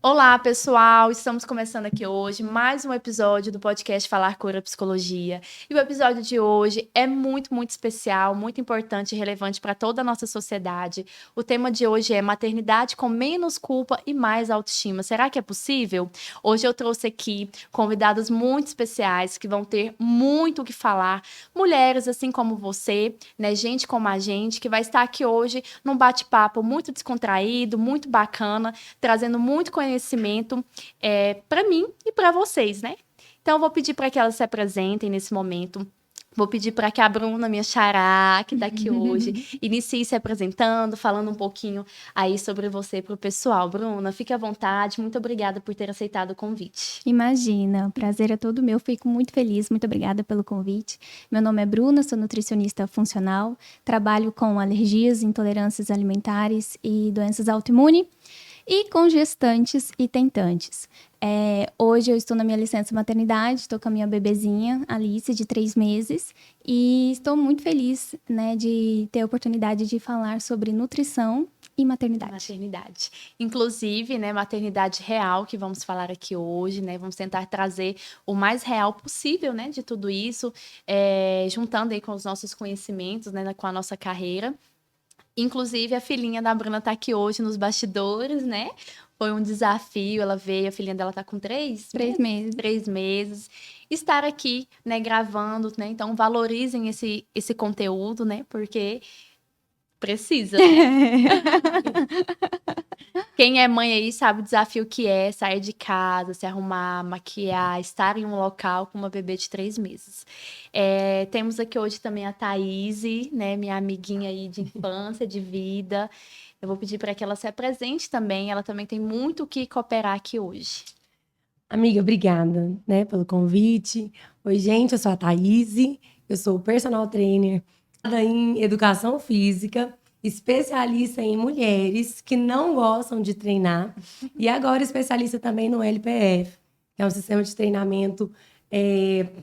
Olá, pessoal! Estamos começando aqui hoje mais um episódio do podcast Falar Cura Psicologia. E o episódio de hoje é muito especial, muito importante e relevante para toda a nossa sociedade. O tema de hoje é maternidade com menos culpa e mais autoestima. Será que é possível? Hoje eu trouxe aqui convidados muito especiais que vão ter muito o que falar. Mulheres assim como você, né? Gente como a gente, que vai estar aqui hoje num bate-papo muito descontraído, muito bacana, trazendo muito conhecimento para mim e para vocês, né? Então, eu vou pedir para que elas se apresentem nesse momento. Vou pedir para que a Bruna, minha xará, que está aqui hoje, inicie se apresentando, falando um pouquinho aí sobre você para o pessoal. Bruna, fique à vontade. Muito obrigada por ter aceitado o convite. Imagina, o prazer é todo meu. Fico muito feliz, muito obrigada pelo convite. Meu nome é Bruna, sou nutricionista funcional, trabalho com alergias, intolerâncias alimentares e doenças autoimunes e com gestantes e tentantes. Hoje eu estou na minha licença maternidade, estou com a minha bebezinha, Alice, de 3 meses, e estou muito feliz, né, de ter a oportunidade de falar sobre nutrição e maternidade. Maternidade. Inclusive, né, maternidade real, que vamos falar aqui hoje, né? Vamos tentar trazer o mais real possível, né, de tudo isso, juntando aí com os nossos conhecimentos, né, com a nossa carreira. Inclusive, a filhinha da Bruna tá aqui hoje nos bastidores, né? Foi um desafio, ela veio, a filhinha dela tá com 3 meses. 3 meses. Estar aqui, né, gravando, né? Então, valorizem esse conteúdo, né? Porque precisa, né? Quem é mãe aí sabe o desafio que é sair de casa, se arrumar, maquiar, estar em um local com uma bebê de 3 meses. Temos aqui hoje também a Thaís, né, minha amiguinha aí de infância, de vida. Eu vou pedir para que ela se apresente também. Ela também tem muito o que cooperar aqui hoje. Amiga, obrigada, né, pelo convite. Oi, gente, eu sou a Thaís, eu sou personal trainer em educação física, especialista em mulheres que não gostam de treinar e agora especialista também no LPF, que é um sistema de treinamento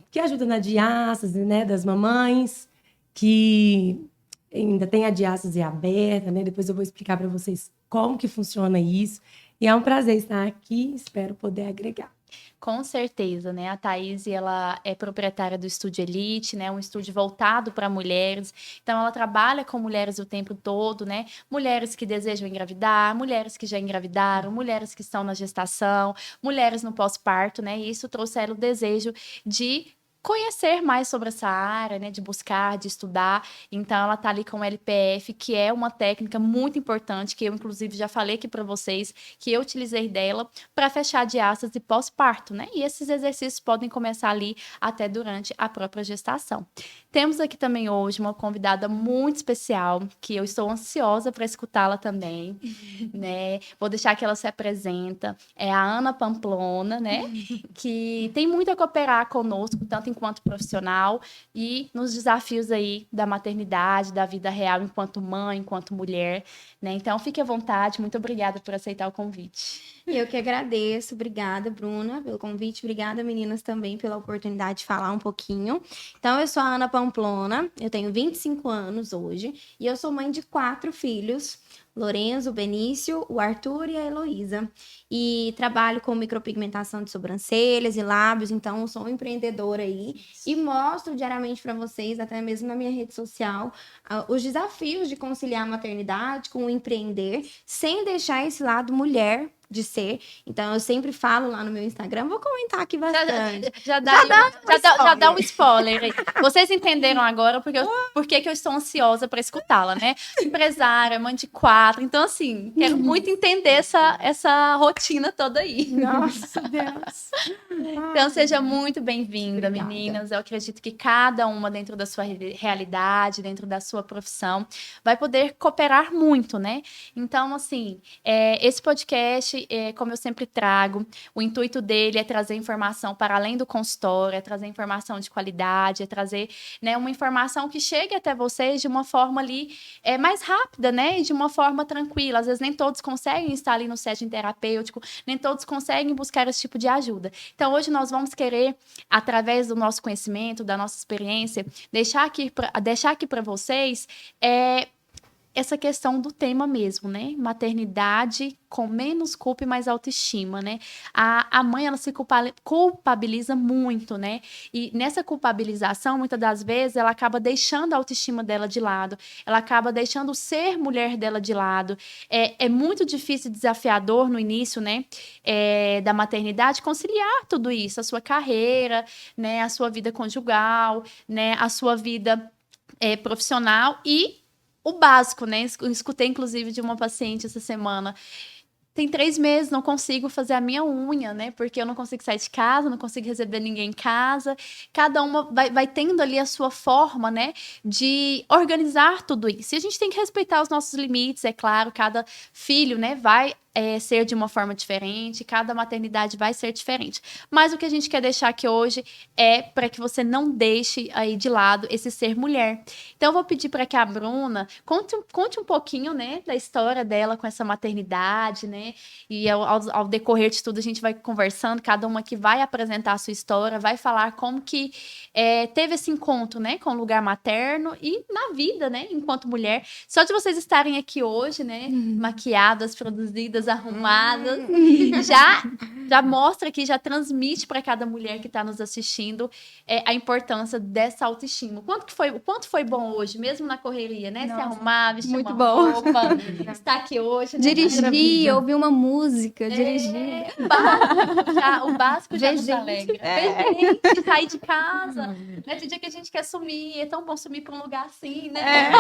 que ajuda na diástase, né, das mamães, que ainda tem a diástase aberta, né? Depois eu vou explicar para vocês como que funciona isso. E é um prazer estar aqui, espero poder agregar. Com certeza, né? A Thaís, ela é proprietária do Estúdio Elite, né? Um estúdio voltado para mulheres. Então, ela trabalha com mulheres o tempo todo, né? Mulheres que desejam engravidar, mulheres que já engravidaram, mulheres que estão na gestação, mulheres no pós-parto, né? E isso trouxe a ela o desejo de conhecer mais sobre essa área, né, de buscar, de estudar. Então, ela tá ali com o LPF, que é uma técnica muito importante, que eu, inclusive, já falei aqui para vocês, que eu utilizei dela para fechar a diástase pós-parto, né? E esses exercícios podem começar ali até durante a própria gestação. Temos aqui também hoje uma convidada muito especial, que eu estou ansiosa para escutá-la também, né? Vou deixar que ela se apresenta. É a Ana Pamplona, né? Que tem muito a cooperar conosco, tanto enquanto profissional e nos desafios aí da maternidade, da vida real enquanto mãe, enquanto mulher, né? Então, fique à vontade. Muito obrigada por aceitar o convite. Eu que agradeço. Obrigada, Bruna, pelo convite. Obrigada, meninas, também pela oportunidade de falar um pouquinho. Então, eu sou a Ana Pamplona, eu tenho 25 anos hoje e eu sou mãe de 4 filhos. Lorenzo, o Benício, o Arthur e a Heloísa. E trabalho com micropigmentação de sobrancelhas e lábios, então sou empreendedora aí. E mostro diariamente para vocês, até mesmo na minha rede social, os desafios de conciliar a maternidade com o empreender, sem deixar esse lado mulher de ser. Então, eu sempre falo lá no meu Instagram, vou comentar aqui bastante. Já dá um spoiler aí. Vocês entenderam agora por que eu estou ansiosa para escutá-la, né? Empresária, mãe de 4. Então, assim, quero muito entender essa rotina toda aí. Nossa, Deus. Então, seja muito bem-vinda, Obrigada. meninas. Eu acredito que cada uma, dentro da sua realidade, dentro da sua profissão, vai poder cooperar muito, né? Então, assim, esse podcast, como eu sempre trago, o intuito dele é trazer informação para além do consultório, é trazer informação de qualidade, é trazer, né, uma informação que chegue até vocês de uma forma ali mais rápida, né? E de uma forma tranquila. Às vezes nem todos conseguem estar ali no setting terapêutico, nem todos conseguem buscar esse tipo de ajuda. Então, hoje nós vamos querer, através do nosso conhecimento, da nossa experiência, deixar aqui para vocês essa questão do tema mesmo, né? Maternidade com menos culpa e mais autoestima, né? A mãe, ela se culpabiliza muito, né? E nessa culpabilização, muitas das vezes, ela acaba deixando a autoestima dela de lado, ela acaba deixando o ser mulher dela de lado. É muito difícil e desafiador no início, né? Da maternidade, conciliar tudo isso, a sua carreira, né? A sua vida conjugal, né? A sua vida profissional e o básico, né? Escutei, inclusive, de uma paciente essa semana. Tem 3 meses, não consigo fazer a minha unha, né? Porque eu não consigo sair de casa, não consigo receber ninguém em casa. Cada uma vai tendo ali a sua forma, né? De organizar tudo isso. E a gente tem que respeitar os nossos limites, é claro. Cada filho, né? Vai ser de uma forma diferente, cada maternidade vai ser diferente. Mas o que a gente quer deixar aqui hoje é para que você não deixe aí de lado esse ser mulher. Então, eu vou pedir para que a Bruna conte um pouquinho, né, da história dela com essa maternidade, né? E ao decorrer de tudo, a gente vai conversando, cada uma que vai apresentar a sua história, vai falar como que teve esse encontro, né, com o lugar materno e na vida, né, enquanto mulher. Só de vocês estarem aqui hoje, né, maquiadas, produzidas, arrumadas, já mostra aqui, já transmite para cada mulher que está nos assistindo a importância dessa autoestima. O quanto foi bom hoje, mesmo na correria, né? Nossa, se arrumar, vestir muito uma bom. roupa, estar aqui hoje. Né? Dirigir, ouvir uma música, dirigir. O básico já Ver nos gente. alegra. Ver gente, sair de casa. Né? Tem dia que a gente quer sumir, é tão bom sumir para um lugar assim, né?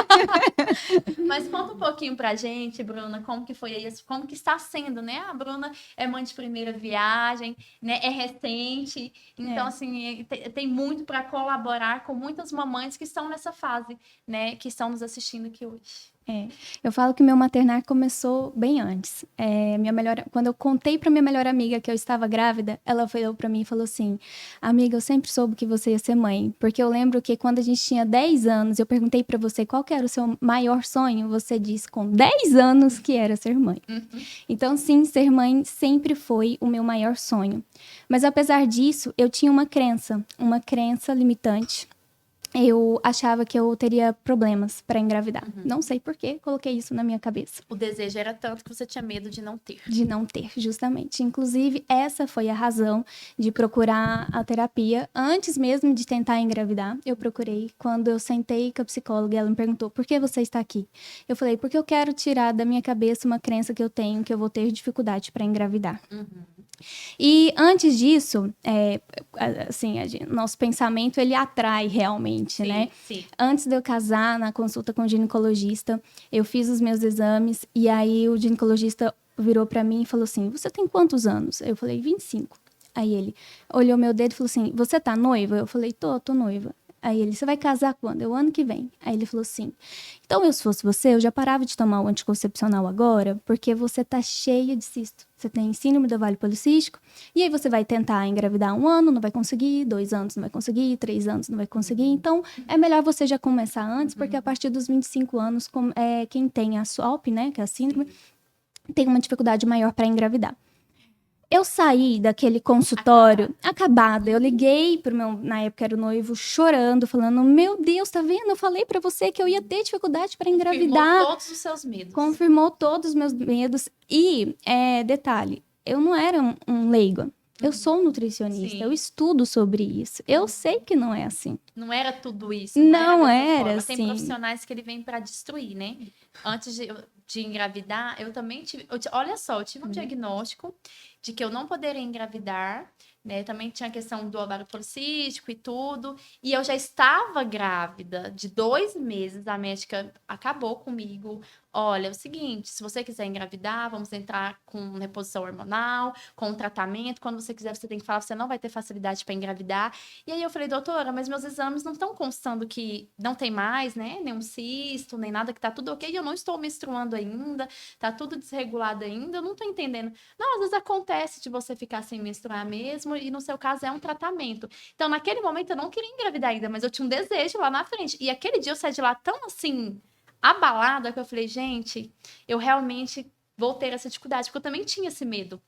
Mas conta um pouquinho pra gente, Bruna, como que foi isso, como que está sendo, né? A Bruna é mãe de primeira viagem, né? É recente, então, assim, tem muito para colaborar com muitas mamães que estão nessa fase, né? Que estão nos assistindo aqui hoje. Eu falo que meu maternar começou bem antes. Quando eu contei para minha melhor amiga que eu estava grávida, ela olhou para mim e falou assim: amiga, eu sempre soube que você ia ser mãe, porque eu lembro que quando a gente tinha 10 anos, eu perguntei para você qual que era o seu maior sonho, você disse com 10 anos que era ser mãe. Então, sim, ser mãe sempre foi o meu maior sonho. Mas apesar disso, eu tinha uma crença limitante. Eu achava que eu teria problemas para engravidar. Não sei por que coloquei isso na minha cabeça. O desejo era tanto que você tinha medo de não ter. De não ter, justamente. Inclusive, essa foi a razão de procurar a terapia. Antes mesmo de tentar engravidar, eu procurei. Quando eu sentei com a psicóloga, ela me perguntou: por que você está aqui? Eu falei: porque eu quero tirar da minha cabeça uma crença que eu tenho, que eu vou ter dificuldade para engravidar. E antes disso, nosso pensamento, ele atrai realmente, né? Sim. Antes de eu casar, na consulta com o ginecologista, eu fiz os meus exames e aí o ginecologista virou pra mim e falou assim: você tem quantos anos? Eu falei: 25. Aí ele olhou meu dedo e falou assim: você tá noiva? Eu falei: tô noiva. Aí ele: você vai casar quando? Eu: ano que vem. Aí ele falou assim: então, eu, se fosse você, eu já parava de tomar o anticoncepcional agora, porque você tá cheia de cisto. Você tem síndrome do ovário policístico, e aí você vai tentar engravidar 1 ano, não vai conseguir, 2 anos não vai conseguir, 3 anos não vai conseguir. Então, é melhor você já começar antes, porque a partir dos 25 anos, quem tem a SOLP, né, que é a síndrome, tem uma dificuldade maior para engravidar. Eu saí daquele consultório acabada. Eu liguei pro meu, na época era o noivo, chorando, falando: meu Deus, tá vendo? Eu falei pra você que eu ia ter dificuldade para engravidar. Confirmou todos os seus medos. Confirmou todos os meus medos. E, detalhe, eu não era um leigo. Eu sou nutricionista, eu estudo sobre isso. Eu sei que não é assim. Não era tudo isso. Não era assim. Tem profissionais que ele vem para destruir, né? Antes de engravidar, eu também tive... olha só, eu tive um diagnóstico de que eu não poderia engravidar, né? Também tinha a questão do ovário policístico e tudo. E eu já estava grávida de 2 meses. A médica acabou comigo. Olha, é o seguinte, se você quiser engravidar, vamos entrar com reposição hormonal, com tratamento. Quando você quiser, você tem que falar, você não vai ter facilidade para engravidar. E aí eu falei: doutora, mas meus exames não estão constando que não tem mais, né? Nenhum cisto, nem nada, que tá tudo ok. Eu não estou menstruando ainda, tá tudo desregulado ainda, eu não tô entendendo. Não, às vezes acontece de você ficar sem menstruar mesmo, e no seu caso é um tratamento. Então, naquele momento, eu não queria engravidar ainda, mas eu tinha um desejo lá na frente. E aquele dia eu saí de lá tão assim, abalada, que eu falei: gente, eu realmente vou ter essa dificuldade, porque eu também tinha esse medo.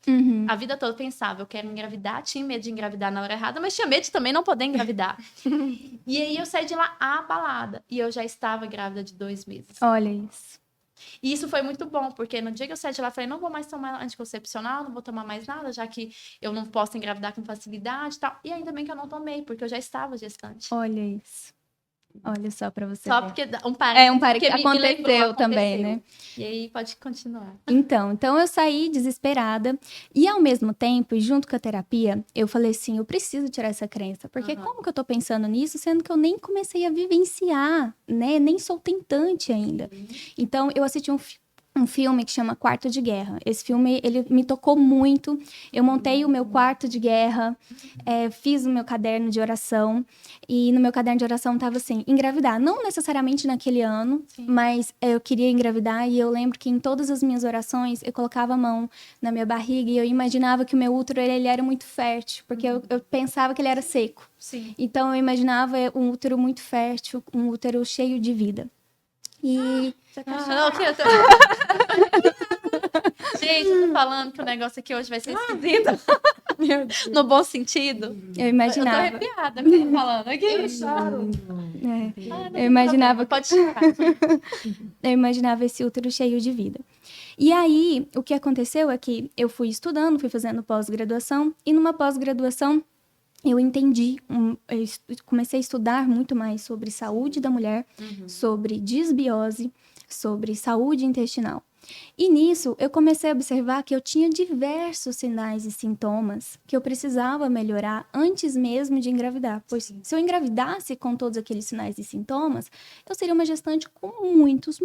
A vida toda eu pensava: eu quero engravidar, tinha medo de engravidar na hora errada, mas tinha medo de também não poder engravidar. E aí eu saí de lá abalada, e eu já estava grávida de 2 meses. Olha isso. E isso foi muito bom, porque no dia que eu saí de lá, eu falei, não vou mais tomar anticoncepcional, não vou tomar mais nada, já que eu não posso engravidar com facilidade e tal. E ainda bem que eu não tomei, porque eu já estava gestante. Olha isso. Olha só pra você Só ver. porque um parênteses, Que porque me lembrou, aconteceu também, né? E aí pode continuar. Então eu saí desesperada e ao mesmo tempo, e junto com a terapia, eu falei assim, eu preciso tirar essa crença, porque como que eu tô pensando nisso, sendo que eu nem comecei a vivenciar, né? Nem sou tentante ainda. Então eu assisti um filme que chama Quarto de Guerra. Esse filme, ele me tocou muito. Eu montei o meu quarto de guerra, fiz o meu caderno de oração. E no meu caderno de oração tava assim, engravidar. Não necessariamente naquele ano, mas eu queria engravidar. E eu lembro que em todas as minhas orações, eu colocava a mão na minha barriga e eu imaginava que o meu útero, ele era muito fértil. Porque eu pensava que ele era seco. Sim. Então, eu imaginava um útero muito fértil, um útero cheio de vida. E... Você apaixonou? Gente, eu tô falando que o negócio aqui hoje vai ser esquisito. No bom sentido. Eu imaginava. Eu tô arrepiada aqui falando. Aqui. Eu choro. Eu imaginava... Pode chorar. Eu imaginava esse útero cheio de vida. E aí, o que aconteceu é que eu fui estudando, fui fazendo pós-graduação. E numa pós-graduação, eu entendi, comecei a estudar muito mais sobre saúde da mulher, sobre disbiose, sobre saúde intestinal. E nisso, eu comecei a observar que eu tinha diversos sinais e sintomas que eu precisava melhorar antes mesmo de engravidar. Pois se eu engravidasse com todos aqueles sinais e sintomas, eu seria uma gestante com muitos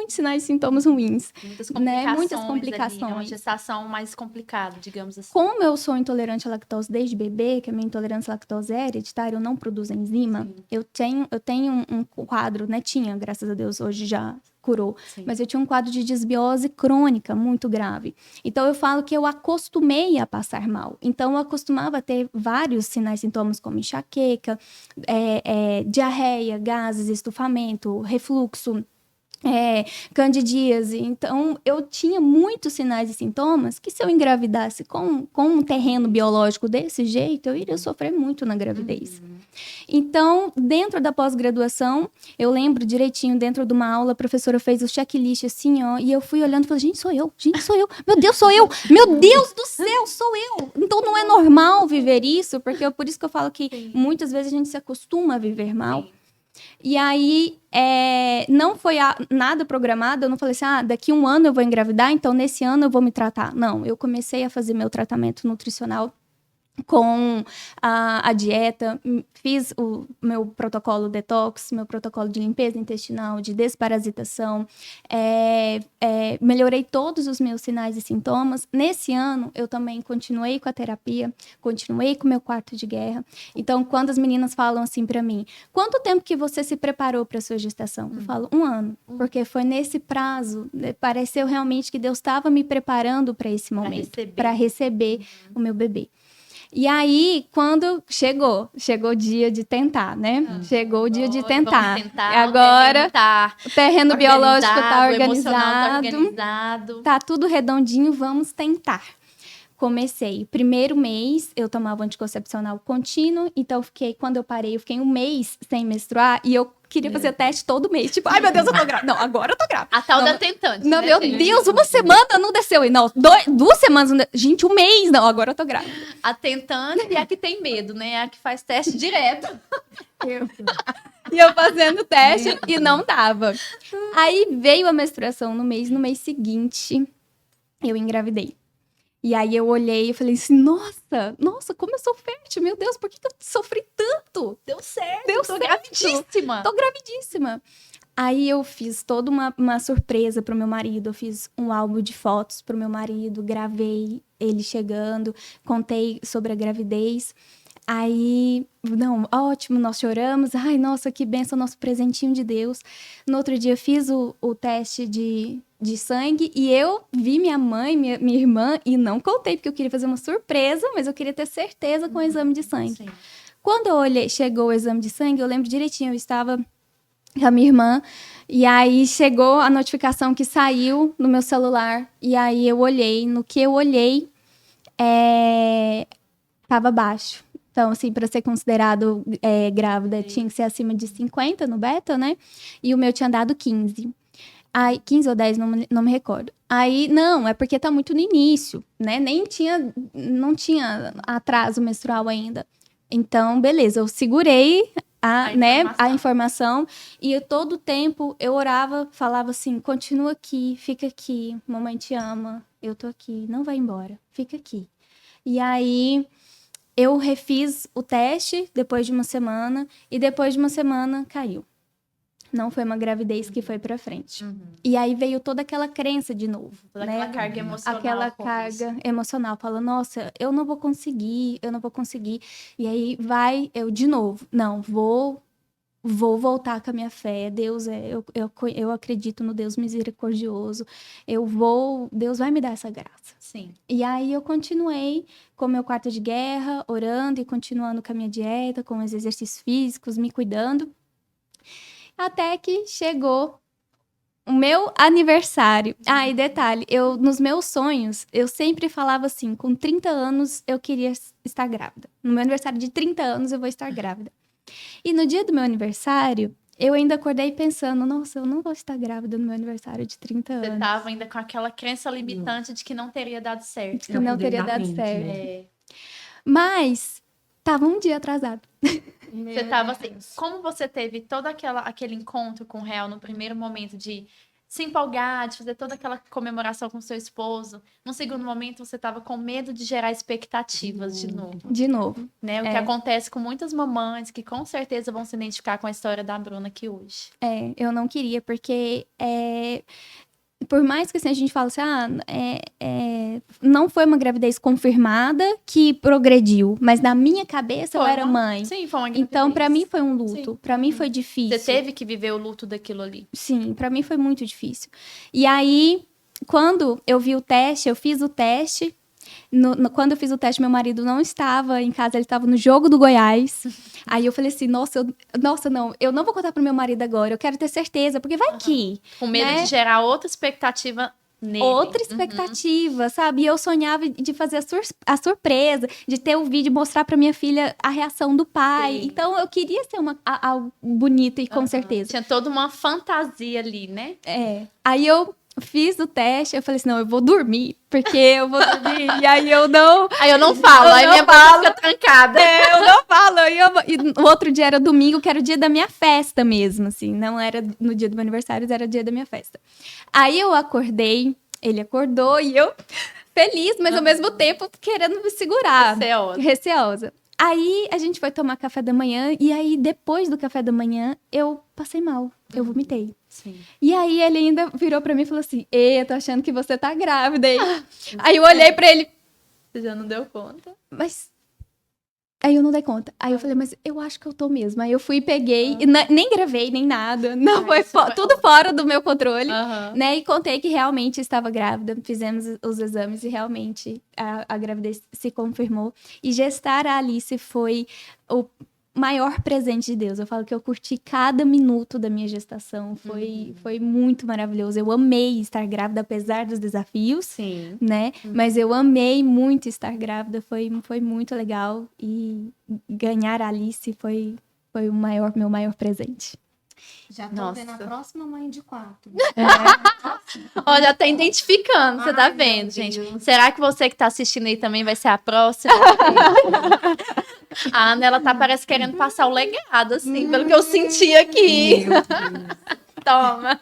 sinais e sintomas ruins. Muitas né? complicações. Muitas Ali, complicações. é uma gestação mais complicada, digamos assim. Como eu sou intolerante à lactose desde bebê, que a minha intolerância à lactose é hereditária, eu não produzo enzima, eu tenho um quadro, né? Tinha, graças a Deus, hoje já curou. Mas eu tinha um quadro de disbiose crônica muito grave. Então, eu falo que eu acostumei a passar mal. Então, eu acostumava a ter vários sinais e sintomas, como enxaqueca, diarreia, gases, estufamento, refluxo, candidíase. Então, eu tinha muitos sinais e sintomas que se eu engravidasse com um terreno biológico desse jeito, eu iria sofrer muito na gravidez. Então, dentro da pós-graduação, eu lembro direitinho, dentro de uma aula, a professora fez o checklist assim, ó, e eu fui olhando e falei, gente, sou eu, meu Deus, sou eu, meu Deus do céu, sou eu. Então, não é normal viver isso, porque por isso que eu falo que muitas vezes a gente se acostuma a viver mal. E aí, não foi nada programado, eu não falei assim, daqui um ano eu vou engravidar, então nesse ano eu vou me tratar. Não, eu comecei a fazer meu tratamento nutricional com a dieta, fiz o meu protocolo detox, meu protocolo de limpeza intestinal, de desparasitação, melhorei todos os meus sinais e sintomas. Nesse ano, eu também continuei com a terapia, continuei com o meu quarto de guerra. Então, quando as meninas falam assim pra mim, quanto tempo que você se preparou pra sua gestação? Eu falo, 1 ano, porque foi nesse prazo, pareceu realmente que Deus estava me preparando pra esse momento, pra receber o meu bebê. E aí, quando chegou o dia de tentar, né? Chegou o dia de tentar. Agora, o terreno biológico tá organizado. Tá tudo redondinho, vamos tentar. Comecei. Primeiro mês, eu tomava anticoncepcional contínuo, então quando eu parei, eu fiquei 1 mês sem menstruar e eu queria fazer teste todo mês. Tipo, ai meu Deus, eu tô grávida. Não, agora eu tô grávida. A tal da tentante. Não, né, meu gente? Deus, 1 semana não desceu. E não, 2 semanas não desceu. Gente, 1 mês. Não, agora eu tô grávida. A tentante é a que tem medo, né? É a que faz teste direto. E eu fazendo teste e não dava. Aí veio a menstruação no mês seguinte, eu engravidei. E aí eu olhei e falei assim, nossa, como eu sou fértil, meu Deus, por que eu sofri tanto? Deu certo. Deu tô certo. gravidíssima. Tô gravidíssima. Aí eu fiz toda uma surpresa pro meu marido, eu fiz um álbum de fotos pro meu marido, gravei ele chegando, contei sobre a gravidez. Aí, não, ótimo, nós choramos. Ai, nossa, que benção, nosso presentinho de Deus. No outro dia, fiz o teste de sangue e eu vi minha mãe, minha irmã, e não contei, porque eu queria fazer uma surpresa, mas eu queria ter certeza com o exame de sangue. Sim. Quando eu olhei, chegou o exame de sangue, eu lembro direitinho, eu estava com a minha irmã, e aí chegou a notificação que saiu no meu celular, e aí eu olhei, no que eu olhei, estava baixo. Então, assim, para ser considerado grávida, tinha que ser acima de 50 no beta, né? E o meu tinha dado 15. Aí, 15 ou 10, não me recordo. Aí, não, é porque tá muito no início, né? Não tinha atraso menstrual ainda. Então, beleza, eu segurei a informação e todo o tempo eu orava, falava assim, continua aqui, fica aqui, mamãe te ama, eu tô aqui, não vai embora, fica aqui. E aí, eu refiz o teste depois de uma semana e depois de uma semana caiu. Não foi uma gravidez que foi pra frente. E aí veio toda aquela crença de novo. Toda né? aquela carga emocional. Aquela carga emocional. Fala, nossa, eu não vou conseguir. E aí eu de novo. Não, vou voltar com a minha fé. Deus, eu acredito no Deus misericordioso. Deus vai me dar essa graça. Sim. E aí eu continuei com meu quarto de guerra, orando e continuando com a minha dieta, com os exercícios físicos, me cuidando. Até que chegou o meu aniversário. Ah, e detalhe, nos meus sonhos, eu sempre falava assim, com 30 anos eu queria estar grávida. No meu aniversário de 30 anos eu vou estar grávida. E no dia do meu aniversário, eu ainda acordei pensando, nossa, eu não vou estar grávida no meu aniversário de 30 anos. Você tava ainda com aquela crença limitante de que não teria dado certo. Que não teria dado certo. É. Mas tava um dia atrasado. Você tava assim, como você teve todo aquele encontro com o real no primeiro momento de se empolgar, de fazer toda aquela comemoração com seu esposo, no segundo momento você tava com medo de gerar expectativas de novo. De novo. Né? O que acontece com muitas mamães que com certeza vão se identificar com a história da Bruna aqui hoje. Eu não queria, porque por mais que assim, a gente fale assim, não foi uma gravidez confirmada que progrediu, mas na minha cabeça eu era mãe. Sim, foi uma gravidez. Então, pra mim foi um luto, pra mim foi difícil. Você teve que viver o luto daquilo ali. Sim, pra mim foi muito difícil. E aí, quando eu vi o teste, eu fiz o teste. Quando eu fiz o teste, meu marido não estava em casa, ele estava no jogo do Goiás. Aí eu falei assim, não, eu não vou contar pro meu marido agora, eu quero ter certeza, porque vai que... Com medo de gerar outra expectativa nele. Outra expectativa, sabe? E eu sonhava de fazer a surpresa, de ter o vídeo, mostrar pra minha filha a reação do pai. Sim. Então, eu queria ser algo bonito e com certeza. Tinha toda uma fantasia ali, né? Aí eu fiz o teste, eu falei assim, não, eu vou dormir, porque eu vou dormir, e aí eu não... Aí eu não falo, aí minha boca fica trancada. Eu não falo, e o outro dia era domingo, que era o dia da minha festa mesmo, assim, não era no dia do meu aniversário, era o dia da minha festa. Aí eu acordei, ele acordou, e eu feliz, mas ao mesmo tempo querendo me segurar. Receosa. Aí a gente foi tomar café da manhã, e aí depois do café da manhã, eu passei mal, eu vomitei. Sim. E aí ele ainda virou pra mim e falou assim, eu tô achando que você tá grávida, hein? Aí eu olhei pra ele... Você já não deu conta? Mas... Aí eu não dei conta. Aí eu falei, mas eu acho que eu tô mesmo. Aí eu fui e peguei, e nem gravei, nem nada. Não, foi tudo fora do meu controle, né? E contei que realmente estava grávida. Fizemos os exames e realmente a gravidez se confirmou. E gestar a Alice foi o maior presente de Deus. Eu falo que eu curti cada minuto da minha gestação. Foi muito maravilhoso. Eu amei estar grávida, apesar dos desafios. Sim. Né? Mas eu amei muito estar grávida. Foi muito legal. E ganhar a Alice foi meu maior presente. Já tô vendo a próxima mãe de 4. Ó, já tá identificando, você tá vendo, gente? Será que você que tá assistindo aí também vai ser a próxima? A Ana, ela tá, parece, querendo passar o legado, assim, pelo que eu senti aqui. Toma.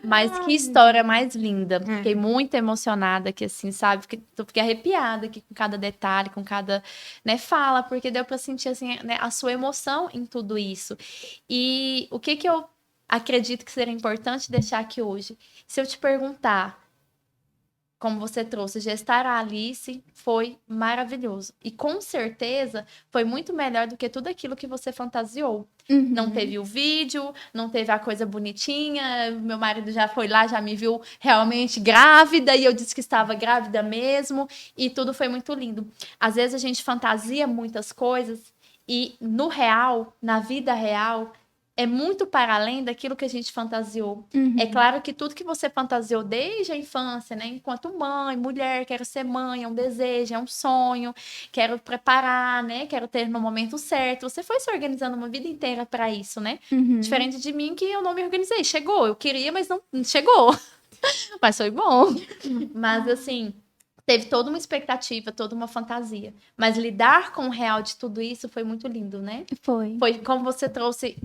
Mas que história mais linda. Fiquei muito emocionada aqui, assim, sabe? Fiquei arrepiada aqui com cada detalhe, com cada, né, fala, porque deu pra sentir, assim, né, a sua emoção em tudo isso. E o que eu acredito que seria importante deixar aqui hoje? Se eu te perguntar, como você trouxe, gestar a Alice foi maravilhoso. E com certeza foi muito melhor do que tudo aquilo que você fantasiou. Não teve o vídeo, não teve a coisa bonitinha. Meu marido já foi lá, já me viu realmente grávida e eu disse que estava grávida mesmo. E tudo foi muito lindo. Às vezes a gente fantasia muitas coisas e no real, na vida real, é muito para além daquilo que a gente fantasiou. Uhum. É claro que tudo que você fantasiou desde a infância, né? Enquanto mãe, mulher, quero ser mãe, é um desejo, é um sonho, quero preparar, né? Quero ter no momento certo. Você foi se organizando uma vida inteira para isso, né? Uhum. Diferente de mim, que eu não me organizei. Chegou, eu queria, mas não chegou. Mas foi bom. Mas assim, teve toda uma expectativa, toda uma fantasia. Mas lidar com o real de tudo isso foi muito lindo, né? Foi. Foi como você trouxe,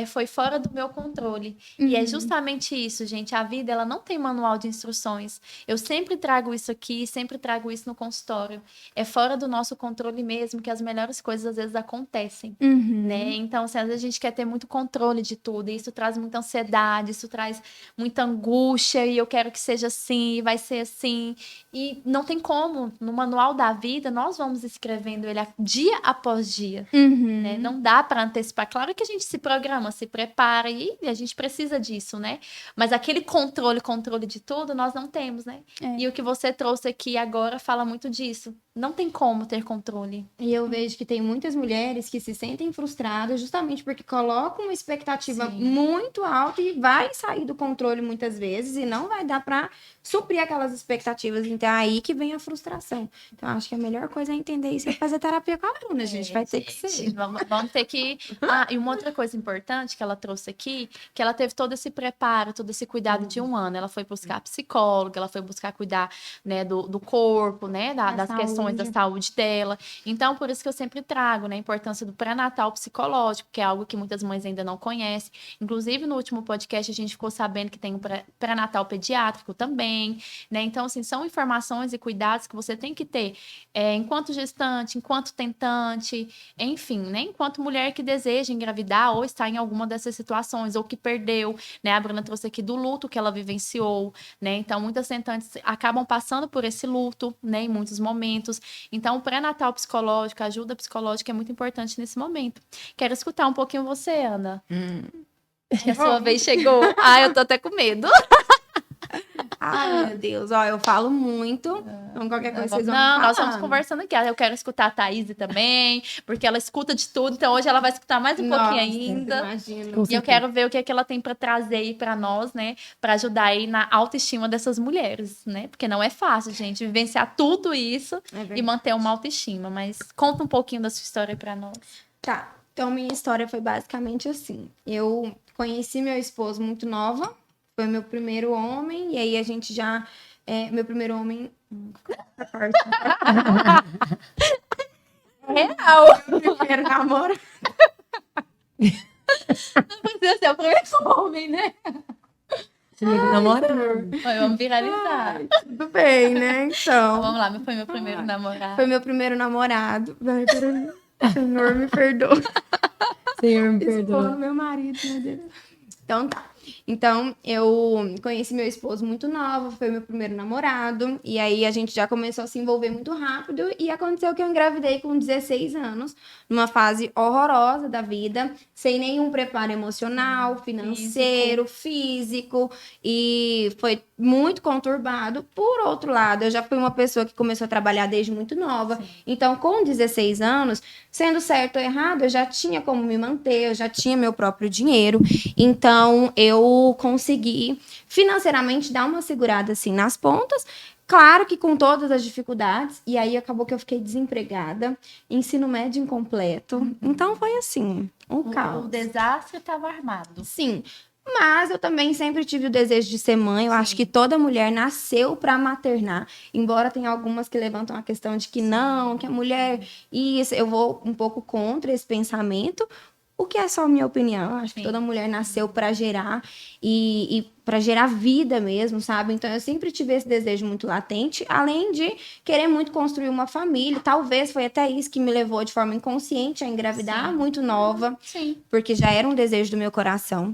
foi fora do meu controle. E é Uhum. justamente isso, gente. A vida, ela não tem manual de instruções. Eu sempre trago isso aqui, sempre trago isso no consultório. É fora do nosso controle mesmo que as melhores coisas às vezes acontecem. Uhum. Né? Então, assim, às vezes a gente quer ter muito controle de tudo, e isso traz muita ansiedade, isso traz muita angústia, e eu quero que seja assim, e vai ser assim, e não tem como, no manual da vida, nós vamos escrevendo ele dia após dia, Uhum. né? Não dá para antecipar, claro que a gente se programa, se prepara, e a gente precisa disso, né? Mas aquele controle de tudo, nós não temos, né? É. E o que você trouxe aqui agora fala muito disso, não tem como ter controle. E eu vejo que tem muitas mulheres que se sentem frustradas justamente porque colocam uma expectativa Sim. muito alta e vai sair do controle muitas vezes e não vai dar para suprir aquelas expectativas. Então é aí que vem a frustração. Então acho que a melhor coisa é entender isso e fazer terapia com a Bruna, gente. Vai ter que ser. Vamos ter que... Ah, e uma outra coisa importante que ela trouxe aqui, que ela teve todo esse preparo, todo esse cuidado de um ano. Ela foi buscar psicóloga, ela foi buscar cuidar, né, do corpo, né, das questões da saúde dela. Então, por isso que eu sempre trago, né, a importância do pré-natal psicológico, que é algo que muitas mães ainda não conhecem. Inclusive, no último podcast, a gente ficou sabendo que tem um pré-natal pediátrico também, né? Então, assim, são informações e cuidados que você tem que ter enquanto gestante, enquanto tentante, enfim, né? Enquanto mulher que deseja engravidar ou está em alguma dessas situações, ou que perdeu, né? A Bruna trouxe aqui do luto que ela vivenciou, né? Então, muitas tentantes acabam passando por esse luto, né? Em muitos momentos. Então, o pré-natal psicológico, a ajuda psicológica é muito importante nesse momento. Quero escutar um pouquinho você, Ana. Que a sua vez chegou. Ai, eu tô até com medo. Ai, meu Deus. Ó, eu falo muito. Então, qualquer coisa vocês vão Não, me nós estamos falando. conversando aqui. Eu quero escutar a Thaís também, porque ela escuta de tudo. Então, hoje ela vai escutar mais um pouquinho ainda. Imagino. E eu quero ver o que é que ela tem para trazer aí para nós, né? Para ajudar aí na autoestima dessas mulheres, né? Porque não é fácil, gente, vivenciar tudo isso e manter uma autoestima. Mas conta um pouquinho da sua história para nós. Tá. Então, minha história foi basicamente assim. Eu conheci meu esposo muito nova. Foi meu primeiro homem. E aí, a gente já... meu primeiro homem... Real! Meu primeiro namoro. Meu Deus, é o primeiro homem, né? Namorado. Vamos viralizar. Tudo bem, né? Então... Vamos lá, foi meu primeiro namorado. Foi meu primeiro namorado. Ai, peraí. Senhor, me perdoa. Senhor, me Esposo, perdoa. meu marido, meu Deus. Então tá. Então, eu conheci meu esposo muito nova, foi meu primeiro namorado, e aí a gente já começou a se envolver muito rápido, e aconteceu que eu engravidei com 16 anos, numa fase horrorosa da vida, sem nenhum preparo emocional, financeiro, físico, e foi muito conturbado. Por outro lado, eu já fui uma pessoa que começou a trabalhar desde muito nova, então com 16 anos, sendo certo ou errado, eu já tinha como me manter, eu já tinha meu próprio dinheiro, então eu consegui financeiramente dar uma segurada assim nas pontas, claro que com todas as dificuldades, e aí acabou que eu fiquei desempregada, ensino médio incompleto, então foi assim, um caos. O desastre estava armado. Sim, mas eu também sempre tive o desejo de ser mãe. Eu acho que toda mulher nasceu para maternar. Embora tenha algumas que levantam a questão de que não, que a mulher... Isso, eu vou um pouco contra esse pensamento, o que é só minha opinião. Eu acho que toda mulher nasceu para gerar e para gerar vida mesmo, sabe? Então eu sempre tive esse desejo muito latente, além de querer muito construir uma família. Talvez foi até isso que me levou de forma inconsciente a engravidar muito nova, porque já era um desejo do meu coração.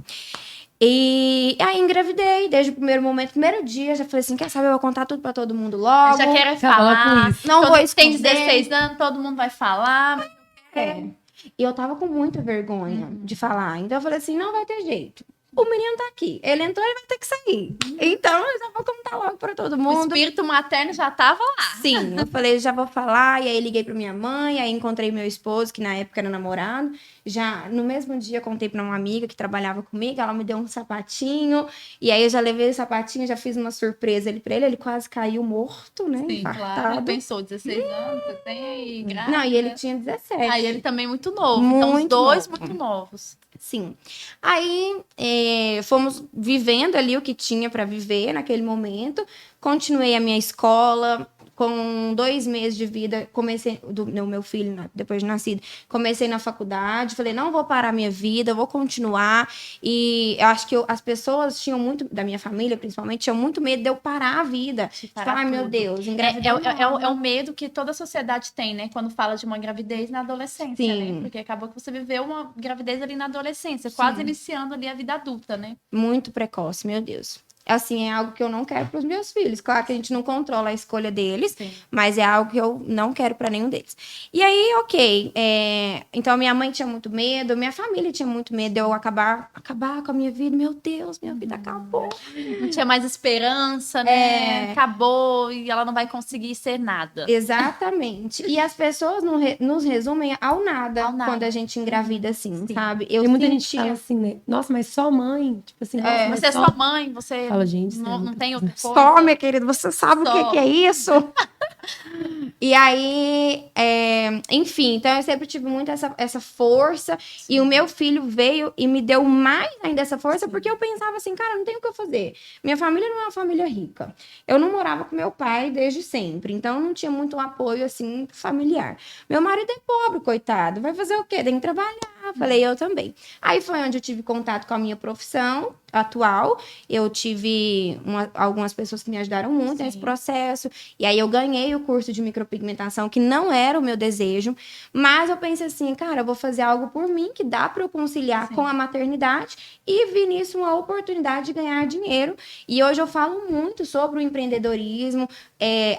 E aí engravidei, desde o primeiro momento, primeiro dia, já falei assim, quer saber, eu vou contar tudo pra todo mundo logo. Já quero Acaba falar. com isso. Não vou esconder. Tem 16 anos, todo mundo vai falar. E eu tava com muita vergonha de falar. Então eu falei assim, não vai ter jeito. o menino tá aqui. Ele entrou, ele vai ter que sair. Então, eu já vou contar logo pra todo O mundo. espírito materno já tava lá. Sim, eu falei, já vou falar. E aí, liguei pra minha mãe. Aí, encontrei meu esposo, que na época era namorado. Já, no mesmo dia, contei pra uma amiga que trabalhava comigo. Ela me deu um sapatinho. E aí, eu já levei o sapatinho, já fiz uma surpresa ali pra ele. Ele quase caiu morto, né? Sim, claro. Ele Infartado. pensou, 16 anos, você tem aí, grávida. Não, e ele tinha 17. Aí ele também muito novo. Então, os Muito dois novo. muito novos. Sim. Aí fomos vivendo ali o que tinha para viver naquele momento. Continuei a minha escola. Com 2 meses de vida, comecei do meu filho, depois de nascido, comecei na faculdade. Falei, não vou parar minha vida, vou continuar. E eu acho que as pessoas tinham muito, da minha família principalmente, tinham muito medo de eu parar a vida. parar Ai, meu tudo. Deus, engravidar. É o medo que toda a sociedade tem, né? Quando fala de uma gravidez na adolescência, Sim. né? Porque acabou que você viveu uma gravidez ali na adolescência, quase iniciando ali a vida adulta, né? Muito precoce, meu Deus. Assim, é algo que eu não quero para os meus filhos. Claro que a gente não controla a escolha deles, Sim. mas é algo que eu não quero para nenhum deles. E aí, ok. Então, minha mãe tinha muito medo, minha família tinha muito medo de eu acabar com a minha vida. Meu Deus, minha vida acabou. Não tinha mais esperança, né? Acabou e ela não vai conseguir ser nada. Exatamente. E as pessoas nos resumem ao nada, Ao nada. quando a gente engravida assim, Sim. sabe? Eu Tem muita gente que sentia... fala assim, né? Nossa, mas só mãe? Tipo assim, nossa, mas Você é só... sua mãe, você Fala, gente, não, sério. não tem outra coisa. Só, minha querida, você sabe Só. o que é isso? E aí, enfim, então eu sempre tive muito essa força. E o meu filho veio e me deu mais ainda essa força, porque eu pensava assim, cara, não tem o que eu fazer. Minha família não é uma família rica. Eu não morava com meu pai desde sempre, então não tinha muito apoio, assim, familiar. Meu marido é pobre, coitado. Vai fazer o quê? Tem que trabalhar. Falei, eu também. Aí foi onde eu tive contato com a minha profissão atual. Eu tive algumas pessoas que me ajudaram muito nesse processo. E aí eu ganhei o curso de micropigmentação, que não era o meu desejo. Mas eu pensei assim, cara, eu vou fazer algo por mim, que dá para eu conciliar com a maternidade. E vi nisso uma oportunidade de ganhar dinheiro. E hoje eu falo muito sobre o empreendedorismo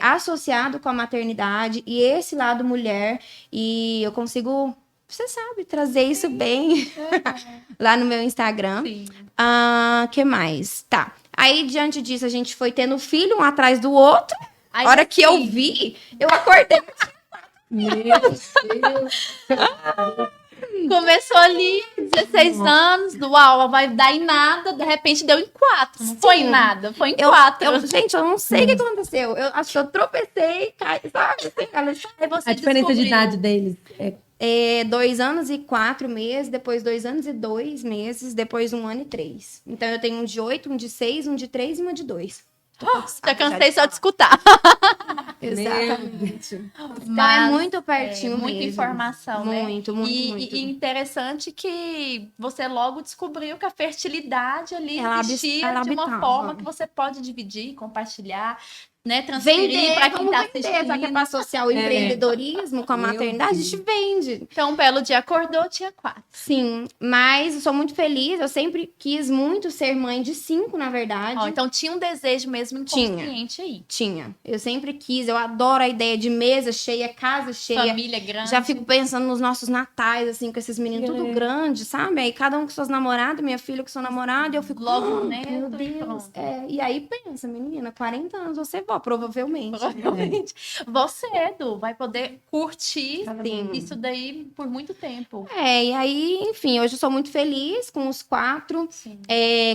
associado com a maternidade e esse lado mulher. E eu consigo... Você sabe, trazer isso bem lá no meu Instagram. Sim. Que mais? Tá. Aí, diante disso, a gente foi tendo filho um atrás do outro. Aí, A hora que eu assim, vi, eu acordei. Meu Deus. Começou ali, 16 anos, uau, vai dar em nada, de repente deu em 4. Não foi em nada, foi em 4. Gente, eu não sei o que aconteceu. Eu acho que eu tropecei, caí, sabe? Aí você A diferença de descobriu. idade deles é 2 anos e 4 meses, depois 2 anos e 2 meses, depois 1 ano e 3. Então, eu tenho um de 8, um de 6, um de 3 e uma de 2. Já cansei só de escutar. Exatamente. Então, Mas é muito pertinho muita mesmo. informação, né? Muito, muito, muito. E interessante que você logo descobriu que a fertilidade ali Ela existia ela de uma habitava. forma que você pode dividir, compartilhar, né? Transferir para quem está vender, já que é assistindo. para associar o empreendedorismo com a Meu maternidade, a gente vende. Então, um belo dia acordou, tinha 4. Sim, mas eu sou muito feliz, eu sempre quis muito ser mãe de 5, na verdade. Ó, então tinha um desejo mesmo inconsciente aí. Tinha. Eu sempre quis, eu adoro a ideia de mesa cheia, casa cheia. Família grande. Já fico pensando nos nossos natais, assim, com esses meninos tudo grande, sabe? Aí cada um com suas namoradas, minha filha com seu namorado, e eu fico... Logo, né? Meu Deus. E aí pensa, menina, 40 anos você vó, provavelmente. Provavelmente. Você, Edu, vai poder curtir Sim. isso daí por muito tempo. E aí, enfim, hoje eu sou muito feliz com os 4. Sim.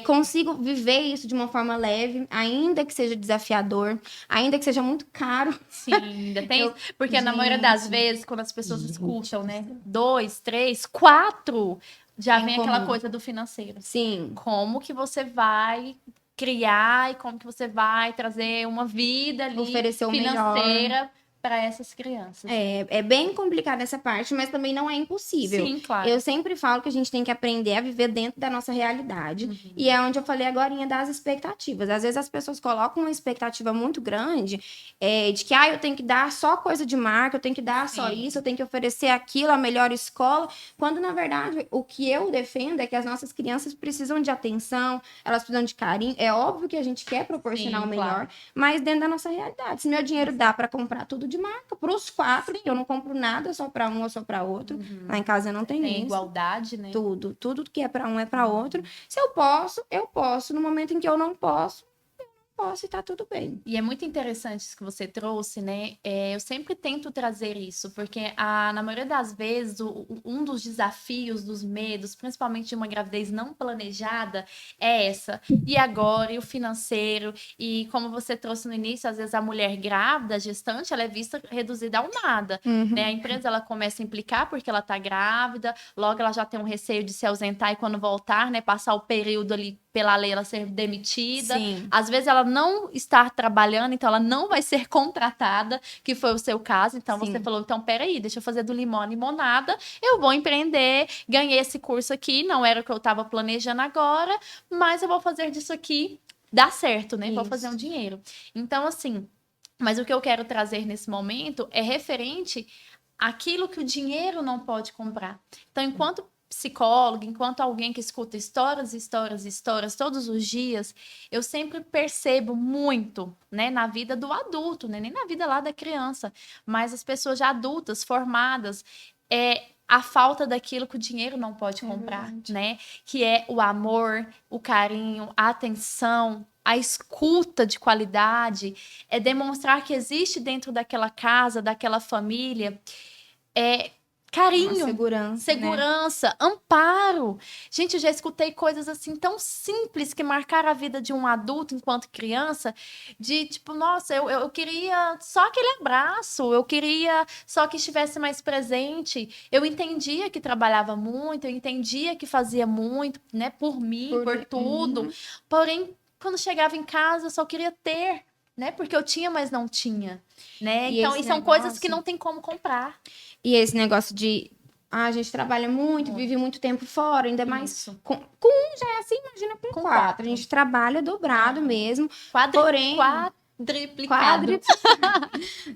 Consigo viver isso de uma forma leve, ainda que seja desafiador, ainda que seja muito caro. Sim, ainda tem. Porque na maioria das vezes, quando as pessoas escutam, né? 2, 3, 4, já vem aquela comum. coisa do financeiro. Sim. Como que você vai criar e como que você vai trazer uma vida ali Oferecer o melhor. financeira para essas crianças. É bem complicada essa parte, mas também não é impossível. Sim, claro. Eu sempre falo que a gente tem que aprender a viver dentro da nossa realidade. E é onde eu falei agorinha das expectativas. Às vezes as pessoas colocam uma expectativa muito grande de que eu tenho que dar só coisa de marca, eu tenho que dar só isso, eu tenho que oferecer aquilo, a melhor escola. Quando, na verdade, o que eu defendo é que as nossas crianças precisam de atenção, elas precisam de carinho. É óbvio que a gente quer proporcionar Sim, o melhor, claro. mas dentro da nossa realidade. Se meu dinheiro dá para comprar tudo de de marca para os 4, que eu não compro nada só para um ou só para outro. Lá em casa não tem Tem isso. igualdade, né? Tudo que é para um é para outro. Se eu posso, eu posso. No momento em que eu não posso e tá tudo bem. E é muito interessante isso que você trouxe, né? Eu sempre tento trazer isso, porque na maioria das vezes, um dos desafios, dos medos, principalmente de uma gravidez não planejada, é essa. E agora, e o financeiro, e como você trouxe no início, às vezes a mulher grávida, gestante, ela é vista reduzida ao nada, né? A empresa, ela começa a implicar porque ela tá grávida, logo ela já tem um receio de se ausentar e quando voltar, né, passar o período ali, pela lei, ela ser demitida. Sim. Às vezes ela não está trabalhando, então ela não vai ser contratada, que foi o seu caso. Então Sim. você falou, então peraí, deixa eu fazer do limão a limonada, eu vou empreender, ganhei esse curso aqui, não era o que eu estava planejando agora, mas eu vou fazer disso aqui dar certo, né? Vou Isso. fazer um dinheiro. Então, assim, mas o que eu quero trazer nesse momento é referente àquilo que o dinheiro não pode comprar. Então, enquanto psicóloga, enquanto alguém que escuta histórias todos os dias, eu sempre percebo muito, né, na vida do adulto, né, nem na vida lá da criança, mas as pessoas já adultas, formadas, a falta daquilo que o dinheiro não pode comprar, né, que é o amor, o carinho, a atenção, a escuta de qualidade, é demonstrar que existe dentro daquela casa, daquela família, carinho, Uma segurança, né? amparo. Gente, eu já escutei coisas assim tão simples que marcaram a vida de um adulto enquanto criança, de tipo, nossa, eu queria só aquele abraço, eu queria só que estivesse mais presente. Eu entendia que trabalhava muito, eu entendia que fazia muito, né, por mim, por tudo. Porém, quando chegava em casa, eu só queria ter, né? Porque eu tinha, mas não tinha, né? E Então, esse são coisas negócio- que não tem como comprar. E esse negócio de a gente trabalha muito, vive muito tempo fora, ainda mais Isso. com um já é assim, imagina com 4. A gente trabalha dobrado mesmo. Porém, Quadriplicado.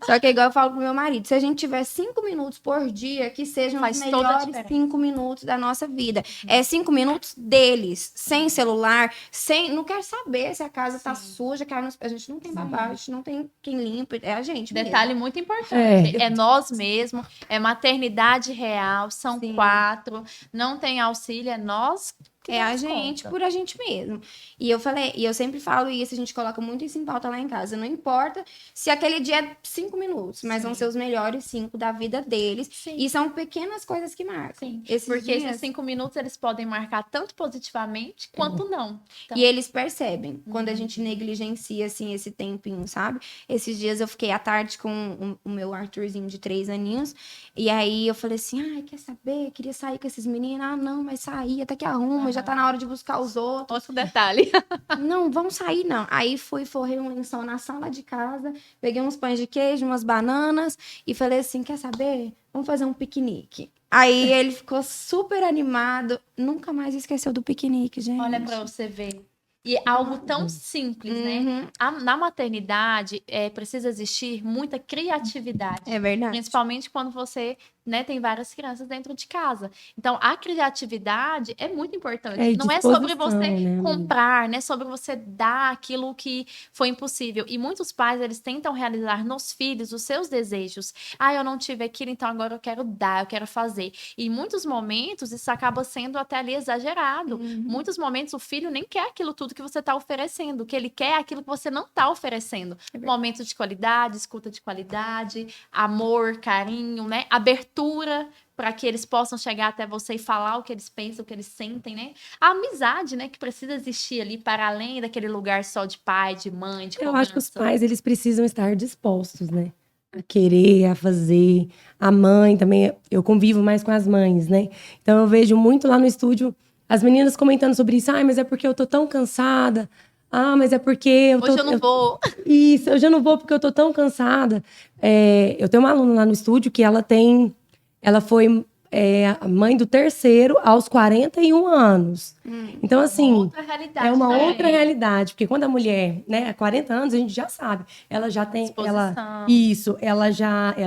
Só que é igual eu falo pro meu marido, se a gente tiver 5 minutos por dia, que sejam Faz os toda a melhores diferença. 5 minutos da nossa vida. É 5 minutos deles, sem celular, sem. Não quer saber se a casa tá suja, a gente não tem babá, a gente não tem quem limpa, é a gente mesmo. Detalhe muito importante. É nós mesmos, é maternidade real, são 4, não tem auxílio, é nós que É a damos gente conta. por a gente mesmo. E eu sempre falo isso, a gente coloca muito isso em pauta lá em casa. Não importa se aquele dia é 5 minutos, mas vão ser os melhores 5 da vida deles. Sim. E são pequenas coisas que marcam. Sim, Esses porque dias- esses 5 minutos eles podem marcar tanto positivamente quanto não. Então, E eles percebem quando a gente negligencia, assim, esse tempinho, sabe? Esses dias eu fiquei à tarde com o meu Arthurzinho de 3 aninhos. E aí eu falei assim, ai, quer saber? Queria sair com esses meninos. Ah, não, mas sair, até que arruma, já tá na hora de buscar os outros. outro detalhe. Não, vamos sair, não. Aí fui, forrei um lençol na sala de casa, peguei uns pães de queijo, umas bananas e falei assim, quer saber? Vamos fazer um piquenique. Aí ele ficou super animado, nunca mais esqueceu do piquenique, gente. Olha pra você ver. E algo tão simples, né? Na maternidade, precisa existir muita criatividade. É verdade. Principalmente quando você, né, tem várias crianças dentro de casa. Então, a criatividade é muito importante. É, Não é sobre disposição, você né, comprar, né? É sobre você dar aquilo que foi impossível. E muitos pais, eles tentam realizar nos filhos os seus desejos. Ah, eu não tive aquilo, então agora eu quero dar, eu quero fazer. E em muitos momentos, isso acaba sendo até ali exagerado. Muitos momentos, o filho nem quer aquilo tudo que você está oferecendo. O que ele quer é aquilo que você não está oferecendo. Momentos de qualidade, escuta de qualidade, amor, carinho, né? Abertura para que eles possam chegar até você e falar o que eles pensam, o que eles sentem, né? A amizade, né? Que precisa existir ali para além daquele lugar só de pai, de mãe, de Eu acho que os cobrança. pais, eles precisam estar dispostos, né? A querer, a fazer. A mãe também, eu convivo mais com as mães, né? Então eu vejo muito lá no estúdio as meninas comentando sobre isso. Ai, mas é porque eu tô tão cansada. Ah, mas é porque eu tô... Hoje eu não vou. Isso, eu já não vou porque eu tô tão cansada. Eu tenho uma aluna lá no estúdio que ela foi a mãe do terceiro aos 41 anos. Então, assim, Outra realidade. é uma também. outra realidade. Porque quando a mulher, né, há 40 anos, a gente já sabe. Ela já tem... Disposição. Ela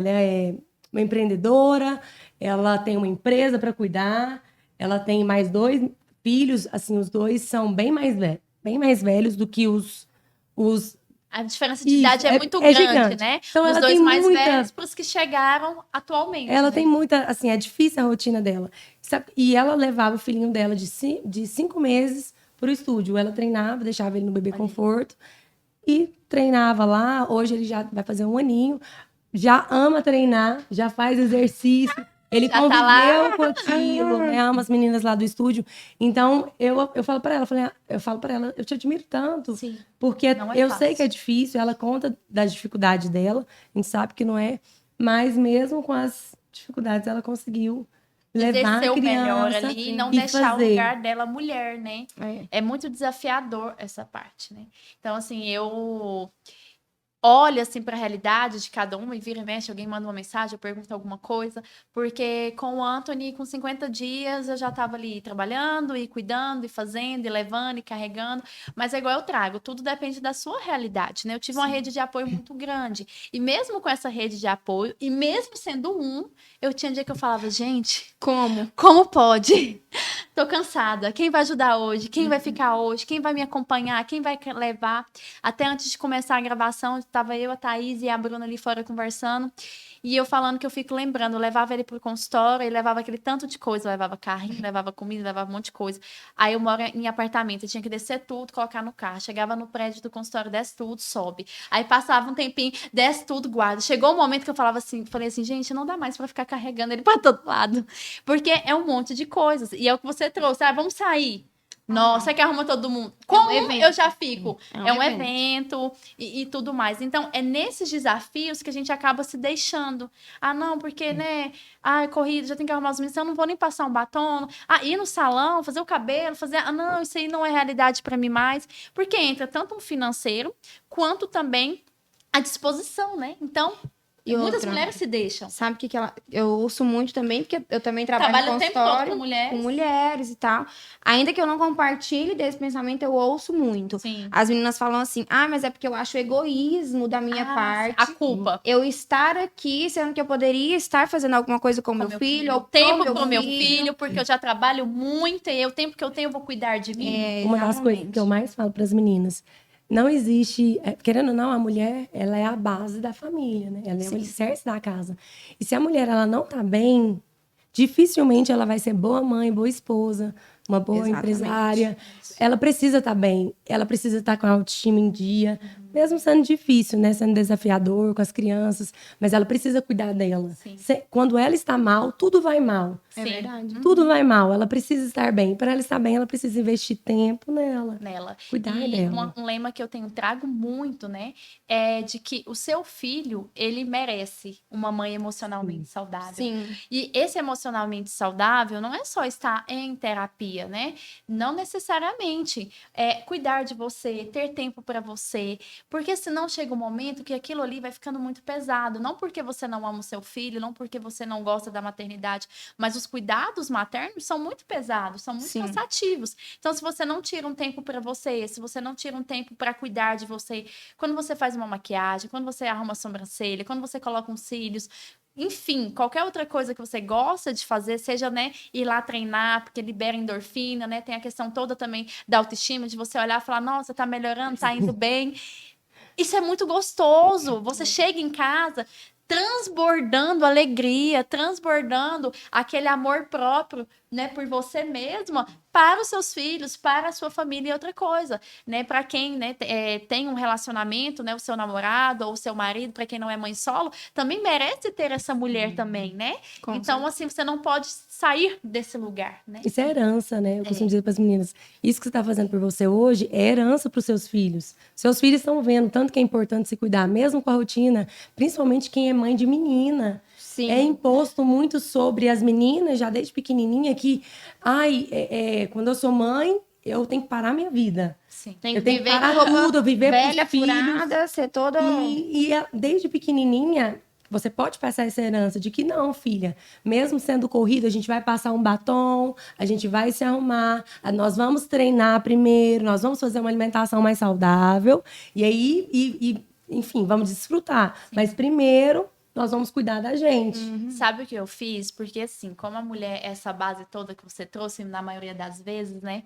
é uma empreendedora, ela tem uma empresa para cuidar, ela tem mais 2 filhos, assim, os 2 são bem mais velhos do que os A diferença de Isso, idade é muito é grande, gigante. né? Então, Dos ela dois tem mais muita- velhos para os que chegaram atualmente. Ela né? tem muita, assim, é difícil a rotina dela. E ela levava o filhinho dela de 5 meses pro estúdio. Ela treinava, deixava ele no bebê conforto e treinava lá. Hoje ele já vai fazer 1 aninho, já ama treinar, já faz exercício. Ele Já tá lá. conviveu com aquilo, né? Ama as meninas lá do estúdio. Então, eu falo pra ela, eu te admiro tanto. Sim. Porque Não é eu fácil. sei que é difícil, ela conta das dificuldades dela, a gente sabe que não é, mas mesmo com as dificuldades, ela conseguiu levar Exercer a o melhor criança ali e não e deixar o fazer. lugar dela mulher, né? É. É muito desafiador essa parte, né? Então, assim, eu olho assim para a realidade de cada uma e vira e mexe, alguém manda uma mensagem, eu pergunto alguma coisa, porque com o Anthony, com 50 dias, eu já estava ali trabalhando e cuidando e fazendo e levando e carregando, mas é igual eu trago, tudo depende da sua realidade, né? Eu tive uma rede de apoio muito grande, e mesmo com essa rede de apoio, e mesmo sendo eu tinha dia que eu falava, gente, como pode? Tô cansada. Quem vai ajudar hoje? Quem vai ficar hoje? Quem vai me acompanhar? Quem vai levar? Até antes de começar a gravação, estava eu, a Thaís e a Bruna ali fora conversando. E eu falando que eu fico lembrando, eu levava ele pro consultório, ele levava aquele tanto de coisa, levava carrinho, levava comida, levava um monte de coisa. Aí eu moro em apartamento, eu tinha que descer tudo, colocar no carro. Chegava no prédio do consultório, desce tudo, sobe. Aí passava um tempinho, desce tudo, guarda. Chegou um momento que eu falei assim, gente, não dá mais pra ficar carregando ele pra todo lado. Porque é um monte de coisas. E é o que você trouxe, vamos sair. Nossa, que arruma todo mundo. Como eu já fico? É um evento e tudo mais. Então, é nesses desafios que a gente acaba se deixando. Ah, não, porque, né? Ah, corrida, já tem que arrumar os meninos, eu não vou nem passar um batom. Ah, ir no salão, fazer o cabelo, fazer. Ah, não, isso aí não é realidade para mim mais. Porque entra tanto um financeiro quanto também a disposição, né? Então, E muitas outra, mulheres se deixam. sabe o que eu ouço muito também, porque eu também trabalho Trabalha no o tempo todo consultório com mulheres. e tal. Ainda que eu não compartilhe desse pensamento, eu ouço muito. Sim. As meninas falam assim, mas é porque eu acho egoísmo da minha parte. A culpa. Eu estar aqui, sendo que eu poderia estar fazendo alguma coisa com meu filho, ou tempo pro meu filho, porque eu já trabalho muito e o tempo que eu tenho eu vou cuidar de mim. Uma das coisas que eu mais falo para as meninas, não existe, querendo ou não, a mulher, ela é a base da família, né? Ela é o alicerce da casa. E se a mulher, ela não tá bem, dificilmente ela vai ser boa mãe, boa esposa, uma boa empresária. Ela precisa estar bem, ela precisa estar com a autoestima em dia, mesmo sendo difícil, né? Sendo desafiador com as crianças, mas ela precisa cuidar dela. Quando ela está mal, tudo vai mal. É verdade. Tudo vai mal, ela precisa estar bem. Para ela estar bem, ela precisa investir tempo nela. Cuidar dela. Um lema que eu trago muito, né, é de que o seu filho, ele merece uma mãe emocionalmente saudável. Sim. E esse emocionalmente saudável não é só estar em terapia, né? Não necessariamente. É cuidar de você, ter tempo para você, porque senão chega um momento que aquilo ali vai ficando muito pesado. Não porque você não ama o seu filho, não porque você não gosta da maternidade, mas os cuidados maternos são muito pesados, são muito cansativos. Então, se você não tira um tempo para você, se você não tira um tempo para cuidar de você, quando você faz uma maquiagem, quando você arruma a sobrancelha, quando você coloca uns cílios, enfim, qualquer outra coisa que você gosta de fazer, seja, né, ir lá treinar, porque libera endorfina, né, tem a questão toda também da autoestima, de você olhar e falar, nossa, tá melhorando, tá indo bem. Isso é muito gostoso. Você chega em casa transbordando alegria, transbordando aquele amor próprio, né, por você mesma, para os seus filhos, para a sua família e outra coisa, né, para quem, né, tem um relacionamento, né, o seu namorado ou o seu marido, para quem não é mãe solo, também merece ter essa mulher também, né? Então, assim, você não pode sair desse lugar, né? Isso é herança, né? Eu costumo dizer para as meninas, isso que você está fazendo por você hoje é herança para os seus filhos. Seus filhos estão vendo tanto que é importante se cuidar, mesmo com a rotina, principalmente quem é mãe de menina. Sim. É imposto muito sobre as meninas, já desde pequenininha, que, quando eu sou mãe, eu tenho que parar minha vida. Sim. Eu tenho que parar tudo, eu viver velha, pros filhos. furada, ser toda... E desde pequenininha, você pode passar essa herança de que não, filha, mesmo sendo corrida, a gente vai passar um batom, a gente vai se arrumar, nós vamos treinar primeiro, nós vamos fazer uma alimentação mais saudável, e aí, enfim, vamos desfrutar. Mas primeiro, nós vamos cuidar da gente. Sabe o que eu fiz? Porque, assim, como a mulher, essa base toda que você trouxe, na maioria das vezes, né?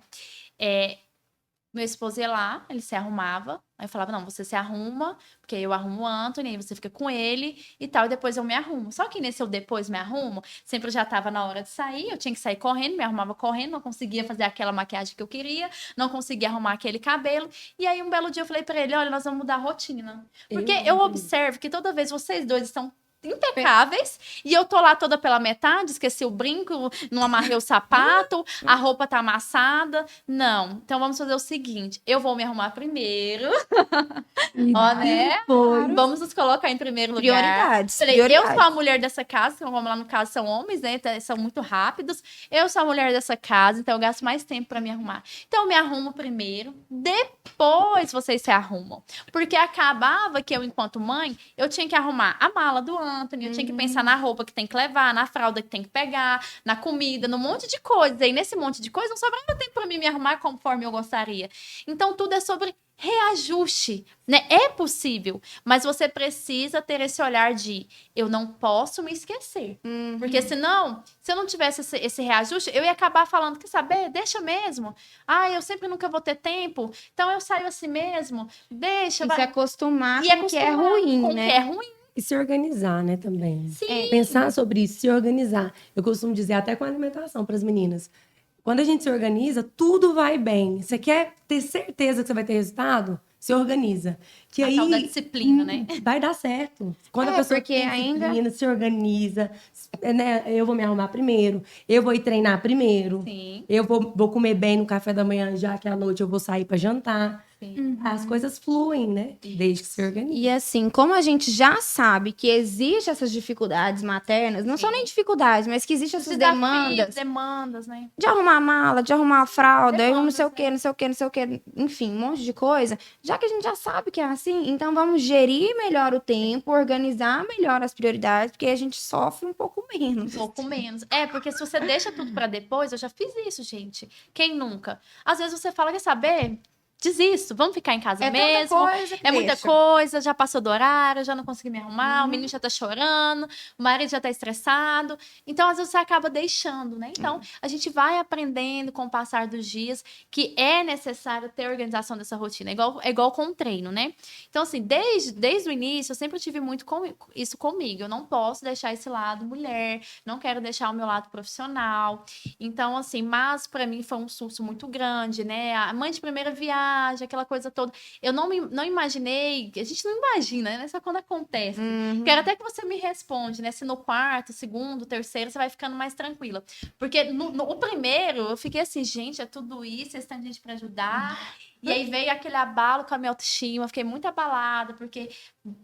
Meu esposo ia lá, ele se arrumava, Aí eu falava, não, você se arruma, porque aí eu arrumo o Anthony, aí você fica com ele e tal, e depois eu me arrumo. Só que nesse eu depois me arrumo, sempre já tava na hora de sair, eu tinha que sair correndo, me arrumava correndo, não conseguia fazer aquela maquiagem que eu queria, não conseguia arrumar aquele cabelo. E aí um belo dia eu falei pra ele, olha, nós vamos mudar a rotina. Porque eu observo que toda vez vocês dois estão impecáveis, e eu tô lá toda pela metade, esqueci o brinco, não amarrei o sapato, a roupa tá amassada. Não, então vamos fazer o seguinte, eu vou me arrumar primeiro, ó, né? Vamos nos colocar em primeiro lugar. Prioridades. Falei, eu sou a mulher dessa casa, como lá no caso são homens, né? São muito rápidos. Eu sou a mulher dessa casa, então eu gasto mais tempo pra me arrumar. Então eu me arrumo primeiro, depois vocês se arrumam. Porque acabava que eu, enquanto mãe, eu tinha que arrumar a mala do Anthony, eu tinha que pensar na roupa que tem que levar, na fralda que tem que pegar, na comida, num monte de coisa. E nesse monte de coisa não sobrava tempo pra mim me arrumar conforme eu gostaria. Então tudo é sobre reajuste, né? É possível, mas você precisa ter esse olhar de eu não posso me esquecer. Porque senão, se eu não tivesse esse reajuste, eu ia acabar falando, quer saber? Deixa mesmo. Ah, eu sempre nunca vou ter tempo, então eu saio assim mesmo. Deixa. E se acostumar E com o que é ruim, com o né? que é ruim. E se organizar, né, também. Sim. Pensar sobre isso, se organizar. Eu costumo dizer até com a alimentação para as meninas. Quando a gente se organiza, tudo vai bem. Você quer ter certeza que você vai ter resultado? Se organiza. Que A aí tal da disciplina, né? vai dar certo. Quando a pessoa porque tem ainda- disciplina, se organiza, né? Eu vou me arrumar primeiro, eu vou ir treinar primeiro, Sim. eu vou comer bem no café da manhã, já que à noite eu vou sair para jantar. Sim. As coisas fluem, né? Desde que se organiza. E assim, como a gente já sabe que existe essas dificuldades maternas, não são nem dificuldades, mas que existem essas Demandas, né? de arrumar a mala, de arrumar a fralda, eu não Demandas, sei o quê, não sei o quê, não sei o quê, enfim, um monte de coisa. Já que a gente já sabe que é assim, então vamos gerir melhor o tempo, organizar melhor as prioridades, porque a gente sofre um pouco menos. Um pouco menos. É, porque se você deixa tudo pra depois, eu já fiz isso, gente. Quem nunca? Às vezes você fala, quer saber? Desisto, vamos ficar em casa mesmo. Tanta coisa que É muita deixa. coisa, já passou do horário, já não consegui me arrumar, o menino já tá chorando, o marido já tá estressado. Então, às vezes, você acaba deixando, né? Então, a gente vai aprendendo com o passar dos dias que é necessário ter organização dessa rotina. É igual com o treino, né? Então, assim, desde o início, eu sempre tive muito isso comigo. Eu não posso deixar esse lado mulher, não quero deixar o meu lado profissional. Então, assim, mas para mim foi um susto muito grande, né? A mãe de primeira viagem, aquela coisa toda. Eu não imaginei, a gente não imagina, né? Só quando acontece. Quero até que você me responde, né? Se no quarto, segundo, terceiro, você vai ficando mais tranquila. Porque o primeiro, eu fiquei assim, gente, é tudo isso, vocês têm gente para ajudar. E aí veio aquele abalo com a minha autoestima, eu fiquei muito abalada, porque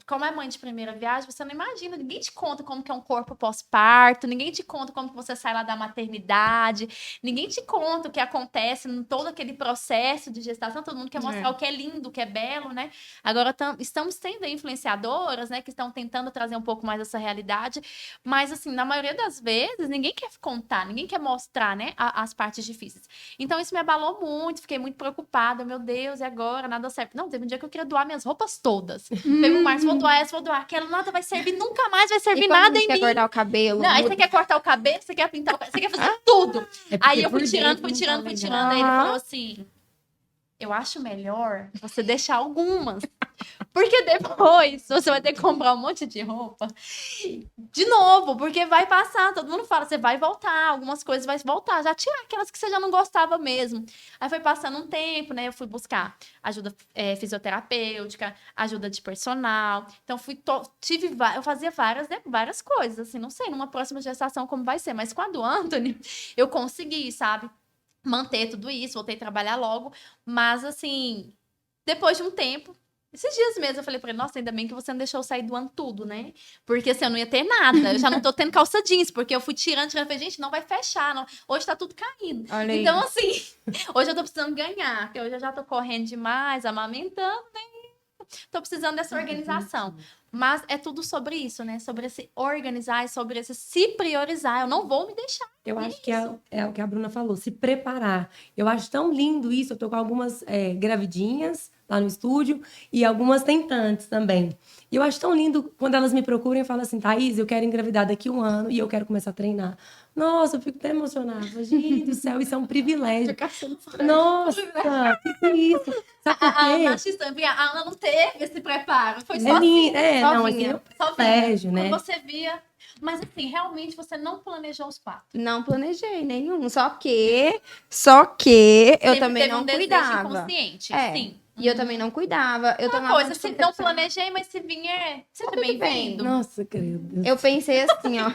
como é mãe de primeira viagem, você não imagina, ninguém te conta como que é um corpo pós-parto, ninguém te conta como que você sai lá da maternidade, ninguém te conta o que acontece em todo aquele processo de gestação, todo mundo quer mostrar o que é lindo, o que é belo, né? Agora estamos tendo influenciadoras, né, que estão tentando trazer um pouco mais essa realidade, mas assim, na maioria das vezes, ninguém quer contar, ninguém quer mostrar, né, as partes difíceis. Então isso me abalou muito, fiquei muito preocupada, meu Deus, e agora? Nada certo. Não, teve um dia que eu queria doar minhas roupas todas. Teve um março, vou doar essa, vou doar aquela, nada vai servir, nunca mais vai servir nada em quer mim. cortar o cabelo. Não, aí você quer cortar o cabelo, você quer pintar o cabelo, você quer fazer tudo. Aí eu fui por tirando, dentro fui não tirando, tá fui legal. tirando. Aí ele falou assim, eu acho melhor você deixar algumas. Porque depois você vai ter que comprar um monte de roupa de novo, porque vai passar, todo mundo fala, você vai voltar, algumas coisas vai voltar, já tirar aquelas que você já não gostava mesmo. Aí foi passando um tempo, né, eu fui buscar ajuda fisioterapêutica, ajuda de personal, então eu fazia várias coisas, assim, não sei, numa próxima gestação como vai ser, mas com a do Anthony, eu consegui, sabe, manter tudo isso, voltei a trabalhar logo, mas assim, depois de um tempo, esses dias mesmo eu falei pra ele, nossa, ainda bem que você não deixou eu sair doando tudo, né? Porque assim, eu não ia ter nada. Eu já não tô tendo calça jeans, porque eu fui tirando, falei, gente, não vai fechar. Não. Hoje tá tudo caindo. Olha aí. Então, assim, hoje eu tô precisando ganhar, porque hoje eu já tô correndo demais, amamentando, né? Tô precisando dessa organização. Mas é tudo sobre isso, né? Sobre esse organizar e sobre esse se priorizar. Eu não vou me deixar. Eu acho que é o que a Bruna falou, se preparar. Eu acho tão lindo isso. Eu tô com algumas gravidinhas lá no estúdio, e algumas tentantes também. E eu acho tão lindo quando elas me procuram e falam assim, Thaís, eu quero engravidar daqui 1 ano e eu quero começar a treinar. Nossa, eu fico até emocionada. Gente do céu, isso é um privilégio. Nossa, que é isso? Sabe por quê? A Ana não teve esse preparo. Foi É só assim. linda, não, assim, é um Só privilégio, vinha. né? Quando você via. Mas assim, realmente você não planejou os partos. Não planejei nenhum. Só que eu Sempre também teve não um desejo cuidava. inconsciente. É. Sim. E eu também não cuidava. Eu Uma tomava coisa, se não anticoncepção. planejei, mas se vinha, seja Tudo bem. bem-vindo. Nossa, credo. Eu pensei assim, ó,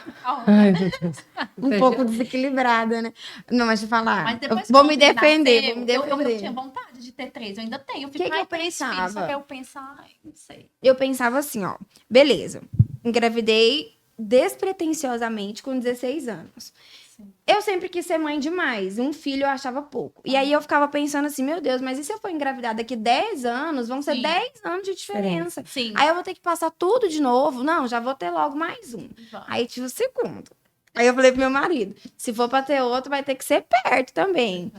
Ai, meu Deus. um pouco desequilibrada, né? Não, mas deixa eu falar. Mas depois Vou quando me ele defender, nasceu, vou me defender. eu tinha vontade de ter 3, eu ainda tenho. Eu fico, Que eu ai, 3 filhos, pensava? só que eu penso, ai, não sei. Eu pensava assim, ó, beleza, engravidei despretensiosamente com 16 anos. Sim. Eu sempre quis ser mãe demais, um filho eu achava pouco. E aí eu ficava pensando assim, meu Deus, mas e se eu for engravidar daqui 10 anos, vão ser Sim. 10 anos de diferença. Sim. Aí eu vou ter que passar tudo de novo? Não, já vou ter logo mais um. Aí tive o segundo. Aí eu falei pro meu marido, se for pra ter outro, vai ter que ser perto também.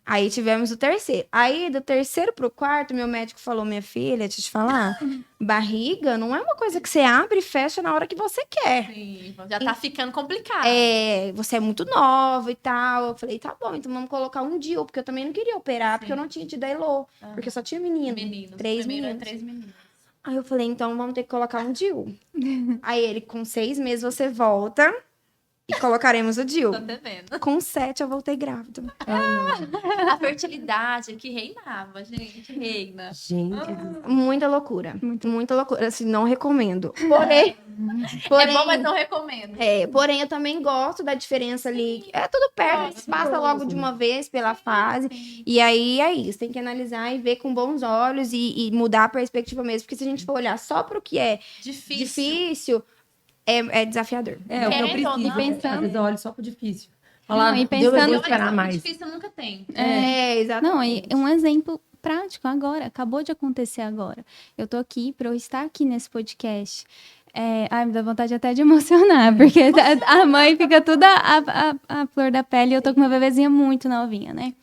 Aí tivemos o terceiro. Aí, do terceiro pro quarto, meu médico falou, minha filha, deixa eu te falar, barriga não é uma coisa que você abre e fecha na hora que você quer. Sim, já tá ficando complicado. É, você é muito nova e tal. Eu falei, tá bom, então vamos colocar um DIU, porque eu também não queria operar, porque eu não tinha tido a Elô, porque só tinha menino. Meninos. Três Primeiro é meninos. 3 meninos. Aí eu falei, então vamos ter que colocar um DIU. Aí ele, com 6 meses você volta e colocaremos o DIU. Tô devendo. Com 7 eu voltei grávida. A fertilidade que reinava, gente, reina. Gente, Muita loucura. Muita loucura. Assim, não recomendo. Porém, É bom, mas não recomendo. porém, eu também gosto da diferença ali. É tudo perto, a gente passa logo de uma vez pela fase. E aí é isso, tem que analisar e ver com bons olhos e mudar a perspectiva mesmo. Porque se a gente for olhar só pro que é difícil é desafiador. é o que eu Querendo ou preciso. não, Pensando. Às vezes eu olho só pro difícil. Falar, Não, e Deus, eu pensando- vou esperar mais. Difícil nunca tem. Exatamente. Não, e um exemplo prático agora, acabou de acontecer agora. Eu tô aqui para eu estar aqui nesse podcast. Ai, me dá vontade até de emocionar, porque a mãe fica toda a flor da pele. Eu tô com uma bebezinha muito novinha, né?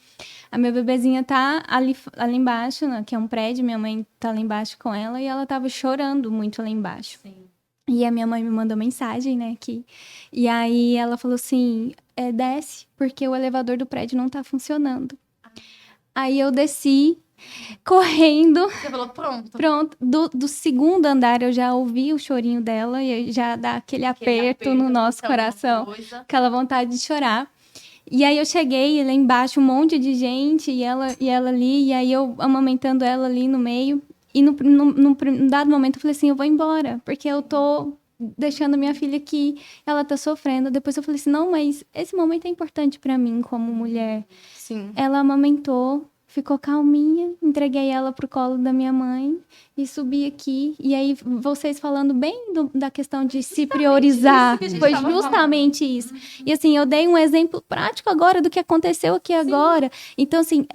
A minha bebezinha tá ali embaixo, né, que é um prédio, minha mãe tá lá embaixo com ela e ela tava chorando muito lá embaixo. Sim. E a minha mãe me mandou mensagem, né, aqui. E aí ela falou assim, desce, porque o elevador do prédio não tá funcionando. Aí eu desci, correndo, Você falou, pronto. pronto. Do segundo andar eu já ouvi o chorinho dela e já dá aquele aperto no nosso então, coração, coisa. aquela vontade de chorar. E aí eu cheguei, e lá embaixo um monte de gente, e ela ali, e aí eu amamentando ela ali no meio. E num dado momento eu falei assim, eu vou embora, porque eu tô deixando minha filha aqui, ela tá sofrendo. Depois eu falei assim, não, mas esse momento é importante pra mim como mulher. Sim. Ela amamentou, ficou calminha, entreguei ela pro colo da minha mãe e subi aqui. E aí, vocês falando bem da questão de se priorizar, isso que a gente foi tava justamente isso. E assim, eu dei um exemplo prático agora do que aconteceu aqui agora. Então, assim,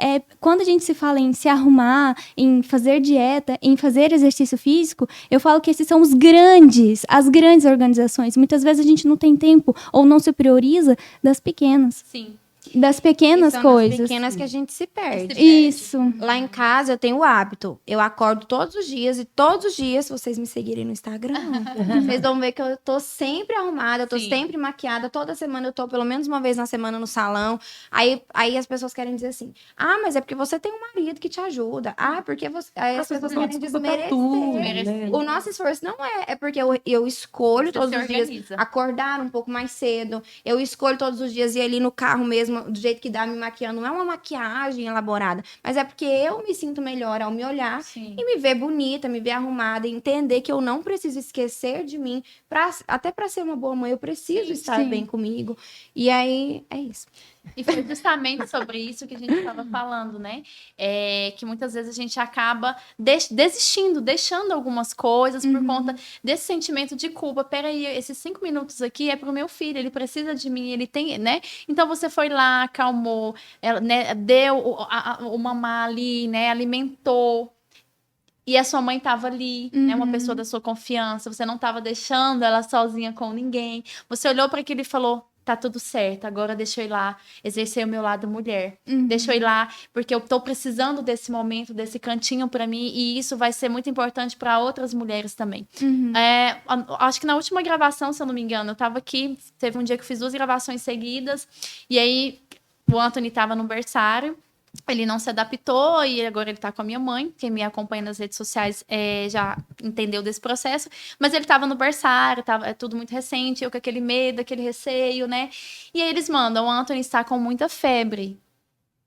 quando a gente se fala em se arrumar, em fazer dieta, em fazer exercício físico, eu falo que esses são as grandes organizações. Muitas vezes a gente não tem tempo ou não se prioriza das pequenas. Sim. Das pequenas São coisas. nas pequenas que a gente se perde. Isso. Lá em casa eu tenho o hábito. Eu acordo todos os dias e todos os dias, se vocês me seguirem no Instagram, vocês vão ver que eu tô sempre arrumada, eu tô Sim. sempre maquiada. Toda semana eu tô pelo menos uma vez na semana no salão. Aí as pessoas querem dizer assim: ah, mas é porque você tem um marido que te ajuda. Ah, porque você. Aí as pessoas querem desmerecer. né? O nosso esforço não é porque eu escolho Você todos se os dias organiza. acordar um pouco mais cedo. Eu escolho todos os dias ir ali no carro mesmo, do jeito que dá, me maquiando. Não é uma maquiagem elaborada, mas é porque eu me sinto melhor ao me olhar Sim. e me ver bonita, me ver arrumada, e entender que eu não preciso esquecer de mim. Até pra ser uma boa mãe, eu preciso estar Sim. bem comigo. E aí, é isso. E foi justamente sobre isso que a gente estava falando, né? Que muitas vezes a gente acaba desistindo, deixando algumas coisas por conta desse sentimento de culpa. Peraí, esses 5 minutos aqui é pro meu filho, ele precisa de mim, ele tem, né? Então você foi lá, acalmou, né? Deu o mamar ali, né? Alimentou. E a sua mãe estava ali, né? Uma pessoa da sua confiança. Você não estava deixando ela sozinha com ninguém. Você olhou para aquilo e falou: tá tudo certo, agora deixa eu ir lá exercer o meu lado mulher. Uhum. Deixa eu ir lá, porque eu tô precisando desse momento, desse cantinho pra mim, e isso vai ser muito importante pra outras mulheres também. Uhum. Acho que na última gravação, se eu não me engano, eu tava aqui, teve um dia que eu fiz 2 gravações seguidas, e aí o Anthony tava no berçário, ele não se adaptou e agora ele tá com a minha mãe. Quem me acompanha nas redes sociais já entendeu desse processo. Mas ele tava no berçário, é tudo muito recente, eu com aquele medo, aquele receio, né? E aí eles mandam, o Anthony está com muita febre,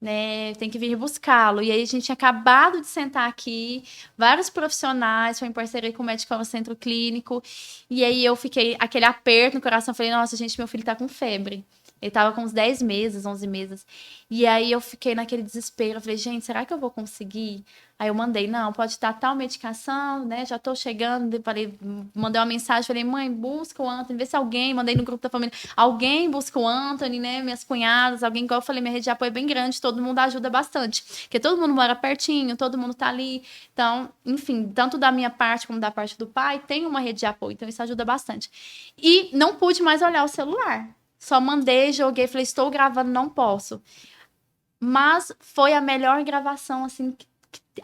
né? Tem que vir buscá-lo. E aí a gente tinha acabado de sentar aqui, vários profissionais, foi em parceria com o médico no centro clínico. E aí eu fiquei, aquele aperto no coração, falei, nossa, gente, meu filho tá com febre. Ele tava com uns 10 meses, 11 meses. E aí eu fiquei naquele desespero. Eu falei, gente, será que eu vou conseguir? Aí eu mandei, não, pode dar tal medicação, né? Já tô chegando. Falei, mandei uma mensagem, falei, mãe, busca o Anthony, vê se alguém, mandei no grupo da família, alguém busca o Anthony, né? Minhas cunhadas, alguém, igual eu falei, minha rede de apoio é bem grande, todo mundo ajuda bastante. Porque todo mundo mora pertinho, todo mundo tá ali. Então, enfim, tanto da minha parte como da parte do pai, tem uma rede de apoio, então isso ajuda bastante. E não pude mais olhar o celular. Só mandei, joguei, falei, estou gravando, não posso. Mas foi a melhor gravação, assim, que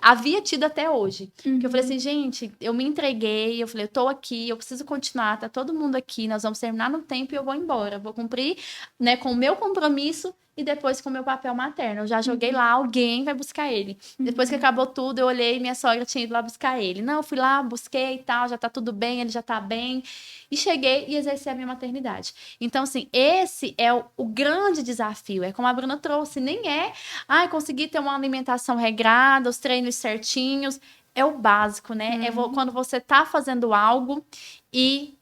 havia tido até hoje. Porque eu falei assim, gente, eu me entreguei, eu falei, eu tô aqui, eu preciso continuar, tá todo mundo aqui, nós vamos terminar no tempo e eu vou embora. Vou cumprir, né, com o meu compromisso e depois com o meu papel materno. Eu já joguei lá, alguém vai buscar ele. Depois que acabou tudo, eu olhei e minha sogra tinha ido lá buscar ele. Não, eu fui lá, busquei e tal, já tá tudo bem, ele já tá bem. E cheguei e exerci a minha maternidade. Então, assim, esse é o grande desafio. É como a Bruna trouxe, nem é, conseguir ter uma alimentação regrada, os treinos certinhos. É o básico, né? É quando você tá fazendo algo e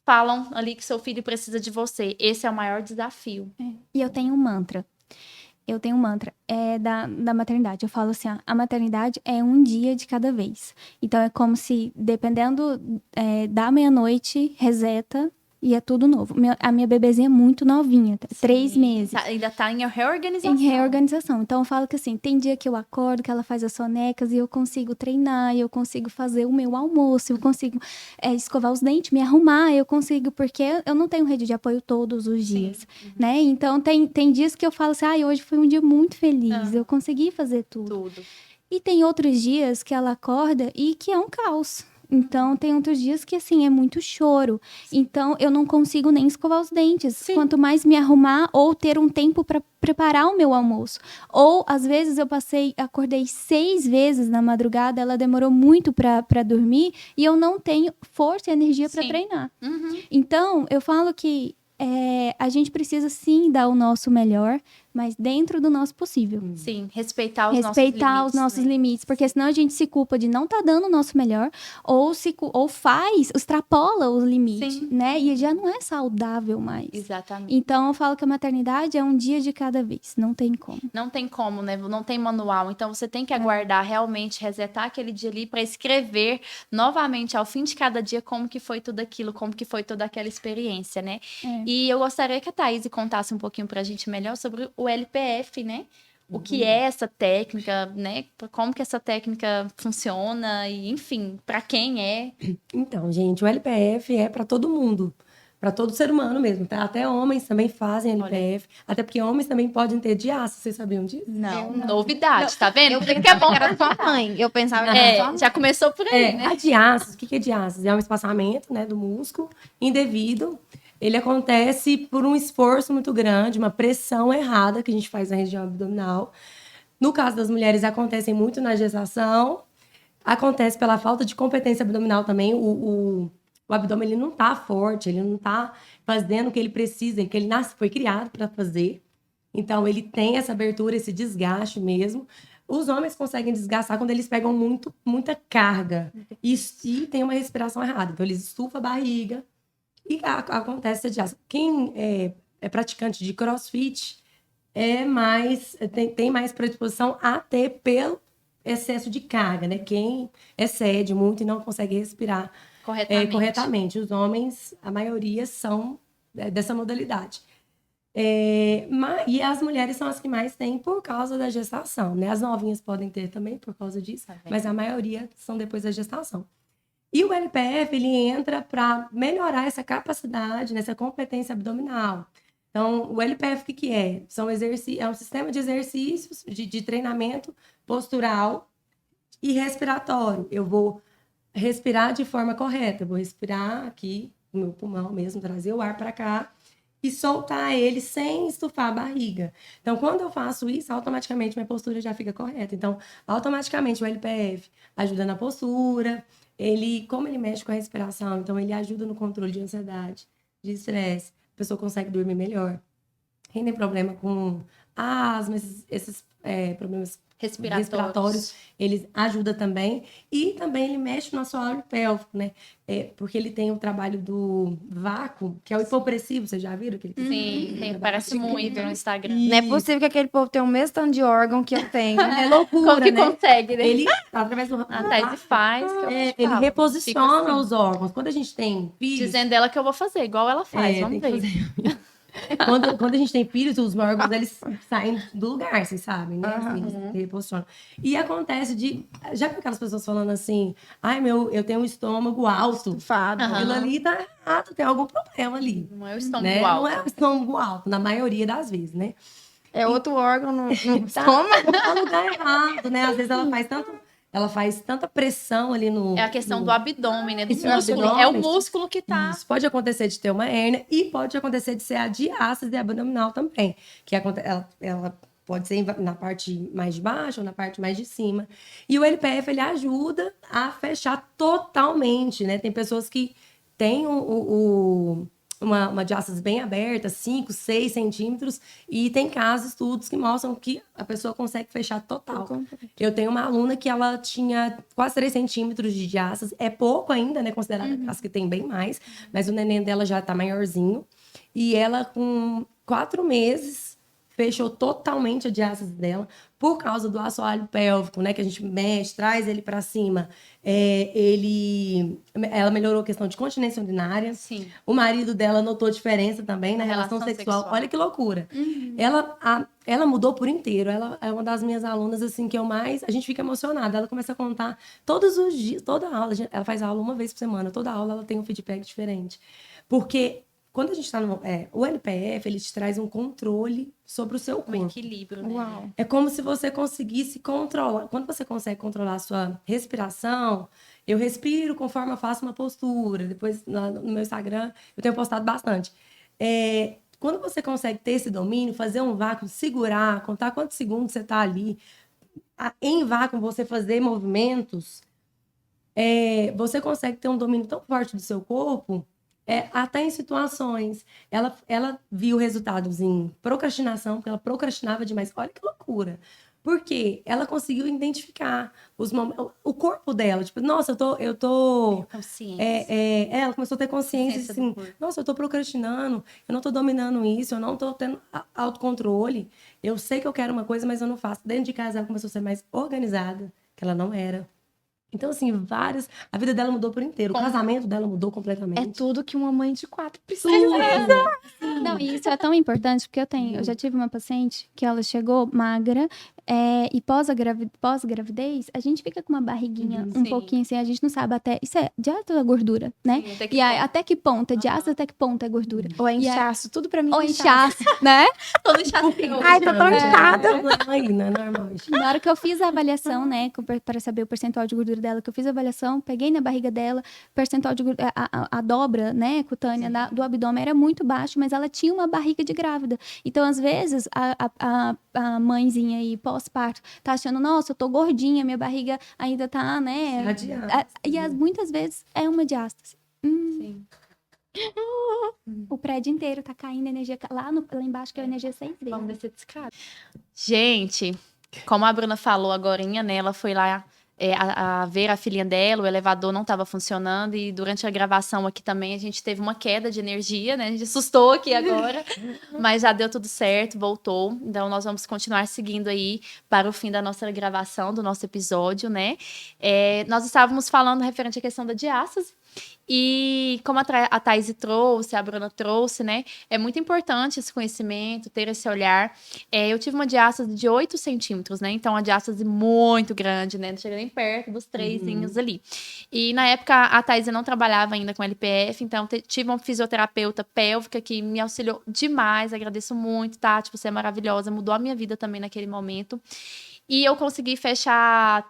falam ali que seu filho precisa de você. Esse é o maior desafio. E eu tenho um mantra. Da maternidade. Eu falo assim, a maternidade é um dia de cada vez. Então, é como se, dependendo da meia-noite, reseta e é tudo novo. A minha bebezinha é muito novinha, 3 meses. Ainda tá em reorganização. Em reorganização. Então, eu falo que assim, tem dia que eu acordo, que ela faz as sonecas e eu consigo treinar, e eu consigo fazer o meu almoço, eu consigo escovar os dentes, me arrumar, eu consigo, porque eu não tenho rede de apoio todos os dias, né? Então, tem dias que eu falo assim, hoje foi um dia muito feliz, eu consegui fazer tudo. E tem outros dias que ela acorda e que é um caos. Então, tem outros dias que, assim, é muito choro. Então, eu não consigo nem escovar os dentes. Sim. Quanto mais me arrumar ou ter um tempo para preparar o meu almoço. Ou, às vezes, acordei 6 vezes na madrugada, ela demorou muito para dormir e eu não tenho força e energia para treinar. Então, eu falo que a gente precisa, sim, dar o nosso melhor, mas dentro do nosso possível. Sim, respeitar os nossos limites, porque senão a gente se culpa de não estar dando o nosso melhor, ou extrapola os limites, né? E já não é saudável mais. Exatamente. Então, eu falo que a maternidade é um dia de cada vez, não tem como. Não tem como, né? Não tem manual, então você tem que aguardar realmente, resetar aquele dia ali para escrever novamente ao fim de cada dia como que foi tudo aquilo, como que foi toda aquela experiência, né? E eu gostaria que a Thaís contasse um pouquinho pra gente melhor sobre o LPF, né? O que é essa técnica, né? Como que essa técnica funciona e, enfim, para quem é? Então, gente, o LPF é para todo mundo, para todo ser humano mesmo, tá? Até homens também fazem LPF, até porque homens também podem ter diástase, vocês sabiam disso? Não, novidade, tá vendo? Eu pensava que era sua mãe, eu pensava que era sua mãe. Já começou por aí, né? A diástase, o que é diástase? É um espaçamento, né, do músculo indevido. Ele acontece por um esforço muito grande, uma pressão errada que a gente faz na região abdominal. No caso das mulheres, acontecem muito na gestação. Acontece pela falta de competência abdominal também. O abdômen ele não está forte, ele não está fazendo o que ele precisa, que ele foi criado para fazer. Então, ele tem essa abertura, esse desgaste mesmo. Os homens conseguem desgastar quando eles pegam muita carga e tem uma respiração errada. Então, eles estufam a barriga. E acontece disso. Quem é praticante de CrossFit tem mais predisposição a ter pelo excesso de carga, né? Quem excede muito e não consegue respirar corretamente. Os homens, a maioria, são dessa modalidade. E as mulheres são as que mais têm por causa da gestação, né? As novinhas podem ter também por causa disso, mas a maioria são depois da gestação. E o LPF, ele entra para melhorar essa capacidade, essa competência abdominal. Então, o LPF, o que é? É um sistema de exercícios, de treinamento postural e respiratório. Eu vou respirar de forma correta. Eu vou respirar aqui, no meu pulmão mesmo, trazer o ar para cá e soltar ele sem estufar a barriga. Então, quando eu faço isso, automaticamente minha postura já fica correta. Então, automaticamente o LPF ajuda na postura, como ele mexe com a respiração, então ele ajuda no controle de ansiedade, de estresse. A pessoa consegue dormir melhor. Quem tem problema com asma, esses problemas respiratórios, ele ajuda também. E também ele mexe no assoalho pélvico, né? Porque ele tem o trabalho do vácuo, que é o hipopressivo, vocês já viram? Sim, parece muito no Instagram. Não é possível que aquele povo tenha o mesmo tanto de órgão que eu tenho. É loucura, Como que né? consegue, né? Ele, através do A Thaís faz. Que eu te ele falo. reposiciona Fica assim, os órgãos. Quando a gente tem filhos... dizendo ela que eu vou fazer, igual ela faz. Vamos tem que ver. quando a gente tem filhos, os órgãos, eles saem do lugar, vocês sabem, né? Assim, eles reposicionam. E acontece já com aquelas pessoas falando assim, ai, eu tenho um estômago alto. Fado. Aquilo ali tá errado, tem algum problema ali. Não é o estômago Né? alto. Não é o estômago alto, na maioria das vezes, né? É outro órgão no Tá estômago. no lugar errado, né? Às vezes ela faz tanta pressão ali no... É a questão do abdômen, né? Do Isso, músculo. abdômen. É o músculo que tá. Isso pode acontecer de ter uma hérnia e pode acontecer de ser a diástase abdominal também, que ela pode ser na parte mais de baixo ou na parte mais de cima. E o LPF, ele ajuda a fechar totalmente, né? Tem pessoas que têm uma diástase bem aberta, 5, 6 centímetros, e tem casos, estudos que mostram que a pessoa consegue fechar total. Eu tenho uma aluna que ela tinha quase 3 centímetros de diástase, é pouco ainda, né, considerado as que tem bem mais, mas o neném dela já tá maiorzinho, e ela com 4 meses fechou totalmente a diástase dela por causa do assoalho pélvico, né? Que a gente mexe, traz ele para cima. Ela melhorou a questão de continência urinária. Sim. O marido dela notou diferença também na relação sexual. Olha que loucura. Ela mudou por inteiro. Ela é uma das minhas alunas, assim, que a gente fica emocionada. Ela começa a contar todos os dias, toda aula. Ela faz aula uma vez por semana. Toda aula ela tem um feedback diferente. Porque quando a gente está o LPF, ele te traz um controle sobre o seu corpo. Um equilíbrio, né? Uau. É como se você conseguisse controlar. Quando você consegue controlar a sua respiração, eu respiro conforme eu faço uma postura. Depois, no meu Instagram, eu tenho postado bastante. Quando você consegue ter esse domínio, fazer um vácuo, segurar, contar quantos segundos você está ali, em vácuo, você fazer movimentos, você consegue ter um domínio tão forte do seu corpo. Até em situações, ela viu resultados em procrastinação, porque ela procrastinava demais. Olha que loucura. Porque ela conseguiu identificar o corpo dela. Tipo, nossa, eu tô Consciência. ela começou a ter consciência assim, nossa, eu tô procrastinando, eu não tô dominando isso, eu não tô tendo autocontrole. Eu sei que eu quero uma coisa, mas eu não faço. Dentro de casa, ela começou a ser mais organizada, que ela não era. Então, assim, a vida dela mudou por inteiro. O casamento dela mudou completamente. É tudo que uma mãe de 4 precisa. Não, e isso é tão importante, porque eu já tive uma paciente que ela chegou magra, e pós-gravidez, a gente fica com uma barriguinha um Sim. pouquinho assim, a gente não sabe até, isso é diástase ou gordura, né? Sim, até que E aí, ponto? até que ponto é diástase, até que ponto é gordura. Ou é inchaço, tudo pra mim Ou é inchaço. inchaço, né? Todo inchacinho. Ai, tô tão inchada. Não é normal isso. Na hora que eu fiz a avaliação, né, para saber o percentual de gordura dela, que eu fiz a avaliação, peguei na barriga dela, percentual de gordura, a dobra, né, cutânea do abdômen era muito baixo, mas ela tinha uma barriga de grávida. Então, às vezes, a mãezinha aí, pós-parto, tá achando, nossa, eu tô gordinha, minha barriga ainda tá, né? Muitas vezes é uma diástase. Sim. O prédio inteiro tá caindo energia lá embaixo, que é a energia 6 vezes. Vamos descer desse cara. Gente, como a Bruna falou agorinha, né? Ela foi lá a ver a filhinha dela, o elevador não estava funcionando e durante a gravação aqui também a gente teve uma queda de energia, né? A gente assustou aqui agora, mas já deu tudo certo, voltou. Então nós vamos continuar seguindo aí para o fim da nossa gravação, do nosso episódio, né? Nós estávamos falando referente à questão da diástase E como a Thaís trouxe, a Bruna trouxe, né? É muito importante esse conhecimento, ter esse olhar. Eu tive uma diástase de 8 centímetros, né? Então, uma diástase muito grande, né? Não chega nem perto dos 3zinhos ali. E na época, a Thaís não trabalhava ainda com LPF, então tive uma fisioterapeuta pélvica que me auxiliou demais. Agradeço muito, Tati, você é maravilhosa. Mudou a minha vida também naquele momento. E eu consegui fechar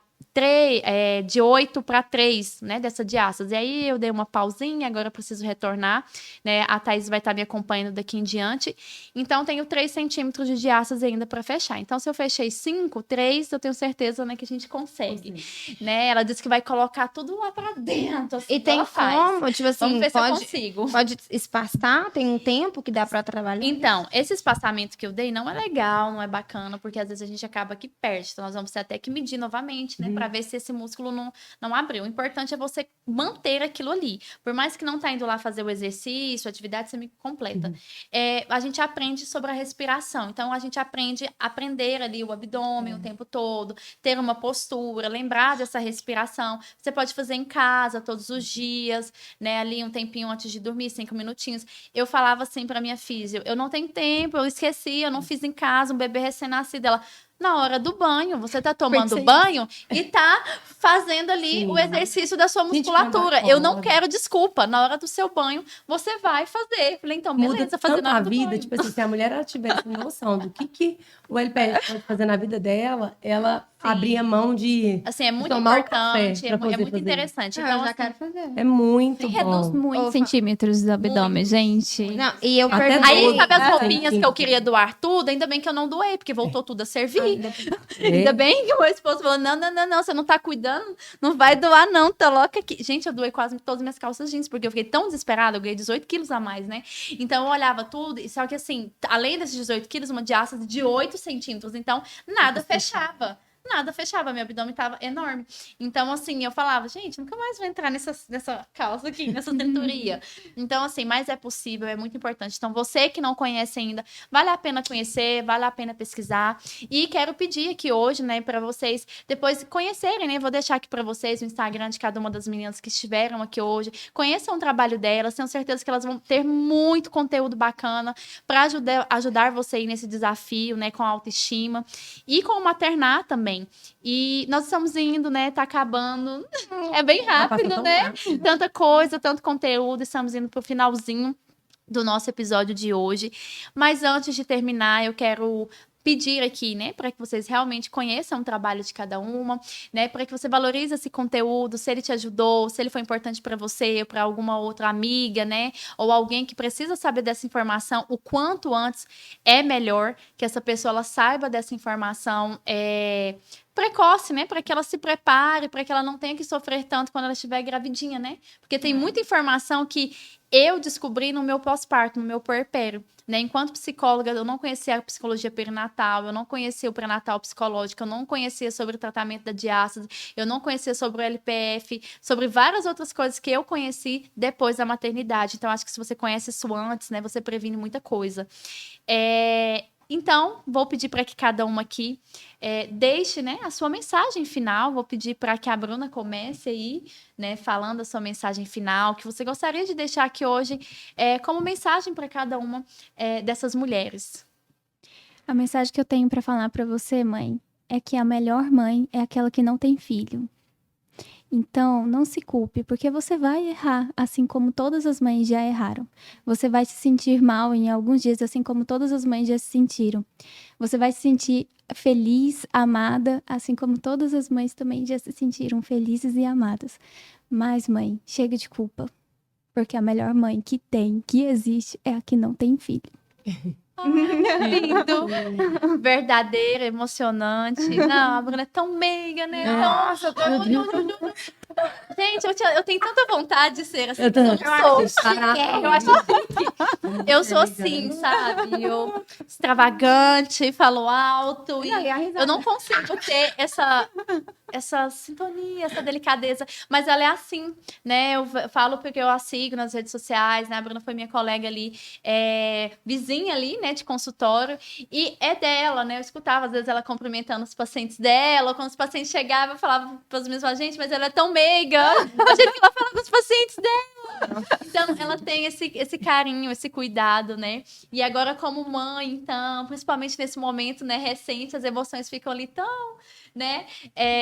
de 8 para 3, né, dessa diástase. E aí eu dei uma pausinha, agora eu preciso retornar, né, a Thaís vai estar me acompanhando daqui em diante. Então, tenho 3 centímetros de diástase ainda para fechar. Então, se eu fechei 5, 3, eu tenho certeza, né, que a gente consegue, né? Ela disse que vai colocar tudo lá para dentro, assim, E tem como, tipo assim, vamos ver se eu consigo. Pode espaçar? Tem um tempo que dá para trabalhar? Então, esse espaçamento que eu dei não é legal, não é bacana, porque às vezes a gente acaba que perde. Então, nós vamos ter até que medir novamente, né? Para ver se esse músculo não abriu. O importante é você manter aquilo ali. Por mais que não tá indo lá fazer o exercício, a atividade semi-completa. A gente aprende sobre a respiração. Então, a gente aprender ali o abdômen o tempo todo, ter uma postura, lembrar dessa respiração. Você pode fazer em casa todos os dias, né? Ali um tempinho antes de dormir, 5 minutinhos. Eu falava assim pra minha físio, eu não tenho tempo, eu esqueci, eu não fiz em casa, um bebê recém-nascido. Ela, na hora do banho, você tá tomando banho e tá fazendo ali o exercício da sua musculatura. Eu não quero desculpa. Na hora do seu banho, você vai fazer. Falei, então, beleza, Muda fazer tanto na hora a do vida, banho. tipo assim, se a mulher ela tivesse noção do que o LPF pode fazer na vida dela, ela abria mão de assim, é muito tomar importante, um café é muito interessante. Eu então, já assim, quero fazer. É muito Reduz bom. muitos centímetros do abdômen, gente. Não, e eu Até perguntei... Aí, sabe as Sim, roupinhas sim. que eu queria doar tudo? Ainda bem que eu não doei, porque voltou tudo a servir. É. Ainda bem que o meu esposo falou, não, você não tá cuidando, não vai doar não, tá louca aqui. Gente, eu doei quase todas as minhas calças jeans, porque eu fiquei tão desesperada, eu ganhei 18 quilos a mais, né? Então, eu olhava tudo, e só que assim, além desses 18 quilos, uma diástase de 8 centímetros, então, nada fechava. Nada fechava, meu abdômen tava enorme. Então, assim, eu falava, gente, nunca mais vou entrar nessa calça aqui, nessa cinturia. Então, assim, mas é possível, é muito importante. Então, você que não conhece ainda, vale a pena conhecer, vale a pena pesquisar. E quero pedir aqui hoje, né, para vocês depois conhecerem, né? Vou deixar aqui para vocês o Instagram de cada uma das meninas que estiveram aqui hoje. Conheçam o trabalho delas, tenho certeza que elas vão ter muito conteúdo bacana para ajudar você aí nesse desafio, né, com a autoestima e com o maternar também. E nós estamos indo, né? Tá acabando. É bem rápido, né? Tanta coisa, tanto conteúdo. Estamos indo pro finalzinho do nosso episódio de hoje. Mas antes de terminar, eu quero pedir aqui, né, para que vocês realmente conheçam o trabalho de cada uma, né, para que você valorize esse conteúdo, se ele te ajudou, se ele foi importante para você, para alguma outra amiga, né, ou alguém que precisa saber dessa informação, o quanto antes é melhor que essa pessoa ela saiba dessa informação precoce, né, para que ela se prepare, para que ela não tenha que sofrer tanto quando ela estiver gravidinha, né, porque tem muita informação que eu descobri no meu pós-parto, no meu puerpério, né? Enquanto psicóloga, eu não conhecia a psicologia perinatal, eu não conhecia o pré-natal psicológico, eu não conhecia sobre o tratamento da diástase, eu não conhecia sobre o LPF, sobre várias outras coisas que eu conheci depois da maternidade. Então, acho que se você conhece isso antes, né, você previne muita coisa. Então, vou pedir para que cada uma aqui deixe, né, a sua mensagem final. Vou pedir para que a Bruna comece aí, né, falando a sua mensagem final, que você gostaria de deixar aqui hoje como mensagem para cada uma dessas mulheres. A mensagem que eu tenho para falar para você, mãe, é que a melhor mãe é aquela que não tem filho. Então, não se culpe, porque você vai errar, assim como todas as mães já erraram. Você vai se sentir mal em alguns dias, assim como todas as mães já se sentiram. Você vai se sentir feliz, amada, assim como todas as mães também já se sentiram felizes e amadas. Mas, mãe, chega de culpa, porque a melhor mãe que tem, que existe, é a que não tem filho. Lindo, verdadeiro, emocionante. Não, a Bruna é tão meiga, né? Nossa, eu tô... Gente, eu tenho tanta vontade de ser assim. Eu sou assim, sabe? Eu extravagante, falo alto. E eu não consigo ter essa sintonia, essa delicadeza, mas ela é assim, né? Eu falo porque eu a sigo nas redes sociais, né? A Bruna foi minha colega ali, vizinha ali, né, de consultório, e é dela, né? Eu escutava, às vezes, ela cumprimentando os pacientes dela, ou quando os pacientes chegavam, eu falava para os meus gente, mas ela é tão meiga, a gente que ela fala com os pacientes dela. Então, ela tem esse carinho, esse cuidado, né? E agora, como mãe, então, principalmente nesse momento, né, recente, as emoções ficam ali tão, né,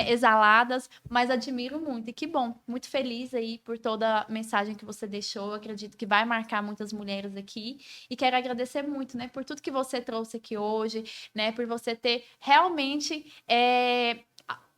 exaladas, mas admiro muito. E que bom, muito feliz aí por toda a mensagem que você deixou. Eu acredito que vai marcar muitas mulheres aqui. E quero agradecer muito, né, por tudo que você trouxe aqui hoje, né, por você ter realmente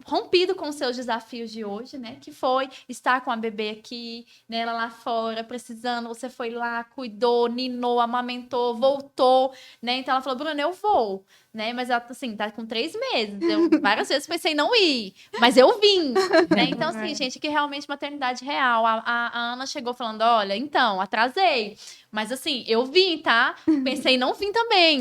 rompido com os seus desafios de hoje, né? Que foi estar com a bebê aqui, né? Ela lá fora, precisando. Você foi lá, cuidou, ninou, amamentou, voltou, né? Então ela falou, Bruna, eu vou, né? Mas ela, assim, tá com 3 meses. Eu várias vezes pensei em não ir, mas eu vim, né? Então, assim, gente, que realmente maternidade real. A Ana chegou falando, olha, então, atrasei. Mas, assim, eu vim, tá? Pensei em não vir também.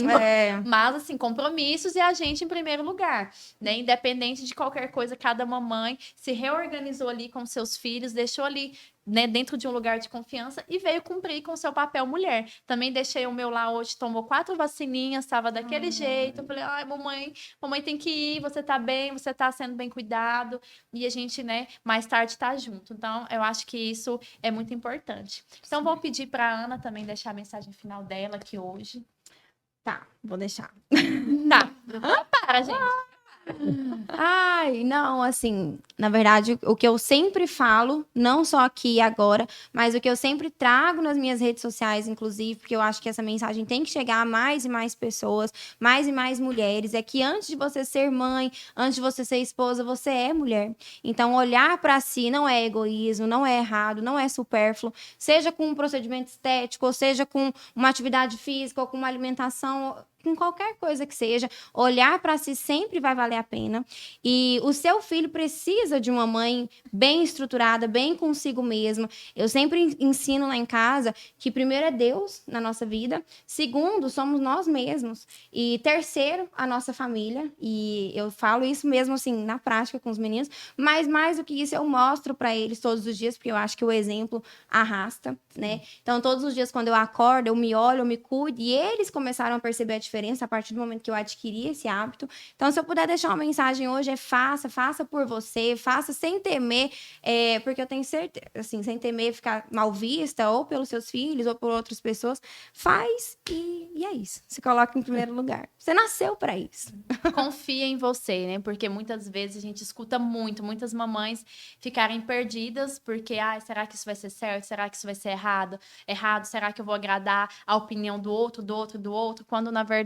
Mas, assim, compromissos e a gente em primeiro lugar, né? Independente de qualquer coisa, cada mamãe se reorganizou ali com seus filhos, deixou ali, né, dentro de um lugar de confiança e veio cumprir com o seu papel mulher. Também deixei o meu lá hoje, tomou 4 vacininhas, estava daquele jeito. Eu falei, ai, mamãe tem que ir, você tá bem, você tá sendo bem cuidado. E a gente, né, mais tarde tá junto. Então, eu acho que isso é muito importante. Então, vou pedir pra Ana também deixar a mensagem final dela aqui hoje. Tá, vou deixar. Tá, para, gente. Ai, não, assim, na verdade, o que eu sempre falo, não só aqui e agora, mas o que eu sempre trago nas minhas redes sociais, inclusive, porque eu acho que essa mensagem tem que chegar a mais e mais pessoas, mais e mais mulheres, é que antes de você ser mãe, antes de você ser esposa, você é mulher. Então, olhar para si não é egoísmo, não é errado, não é supérfluo, seja com um procedimento estético, ou seja com uma atividade física, ou com uma alimentação, com qualquer coisa que seja, olhar para si sempre vai valer a pena. E o seu filho precisa de uma mãe bem estruturada, bem consigo mesma. Eu sempre ensino lá em casa que primeiro é Deus na nossa vida, segundo, somos nós mesmos, e terceiro, a nossa família. E eu falo isso mesmo assim na prática com os meninos, mas mais do que isso eu mostro para eles todos os dias, porque eu acho que o exemplo arrasta, né? Então todos os dias quando eu acordo, eu me olho, eu me cuido, e eles começaram a perceber a diferença a partir do momento que eu adquiri esse hábito. Então, se eu puder deixar uma mensagem hoje, faça por você, faça sem temer, porque eu tenho certeza, assim, sem temer ficar mal vista, ou pelos seus filhos, ou por outras pessoas, faz e é isso. Se coloca em primeiro lugar. Você nasceu para isso. Confia em você, né? Porque muitas vezes a gente escuta muitas mamães ficarem perdidas, porque, será que isso vai ser certo? Será que isso vai ser errado? Será que eu vou agradar a opinião do outro? Quando, na verdade,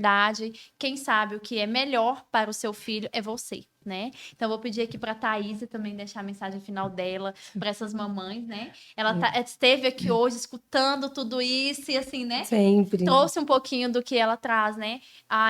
quem sabe o que é melhor para o seu filho é você, né? Então, vou pedir aqui para a Thaís também deixar a mensagem final dela para essas mamães, né? Ela esteve aqui hoje escutando tudo isso e, assim, né? Sempre. Trouxe um pouquinho do que ela traz, né?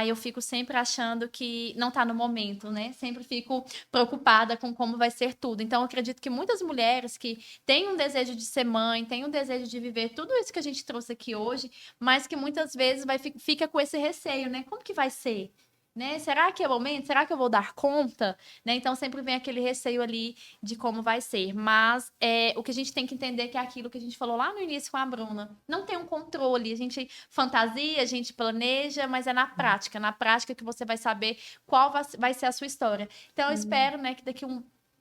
Eu fico sempre achando que não tá no momento, né? Sempre fico preocupada com como vai ser tudo. Então, eu acredito que muitas mulheres que têm um desejo de ser mãe, têm um desejo de viver tudo isso que a gente trouxe aqui hoje, mas que muitas vezes fica com esse receio, né? Como que vai ser? Né? Será que é o momento? Será que eu vou dar conta? Né? Então, sempre vem aquele receio ali de como vai ser. Mas o que a gente tem que entender é que é aquilo que a gente falou lá no início com a Bruna. Não tem um controle. A gente fantasia, a gente planeja, mas é na prática. Na prática que você vai saber qual vai ser a sua história. Então, eu espero, né, que daqui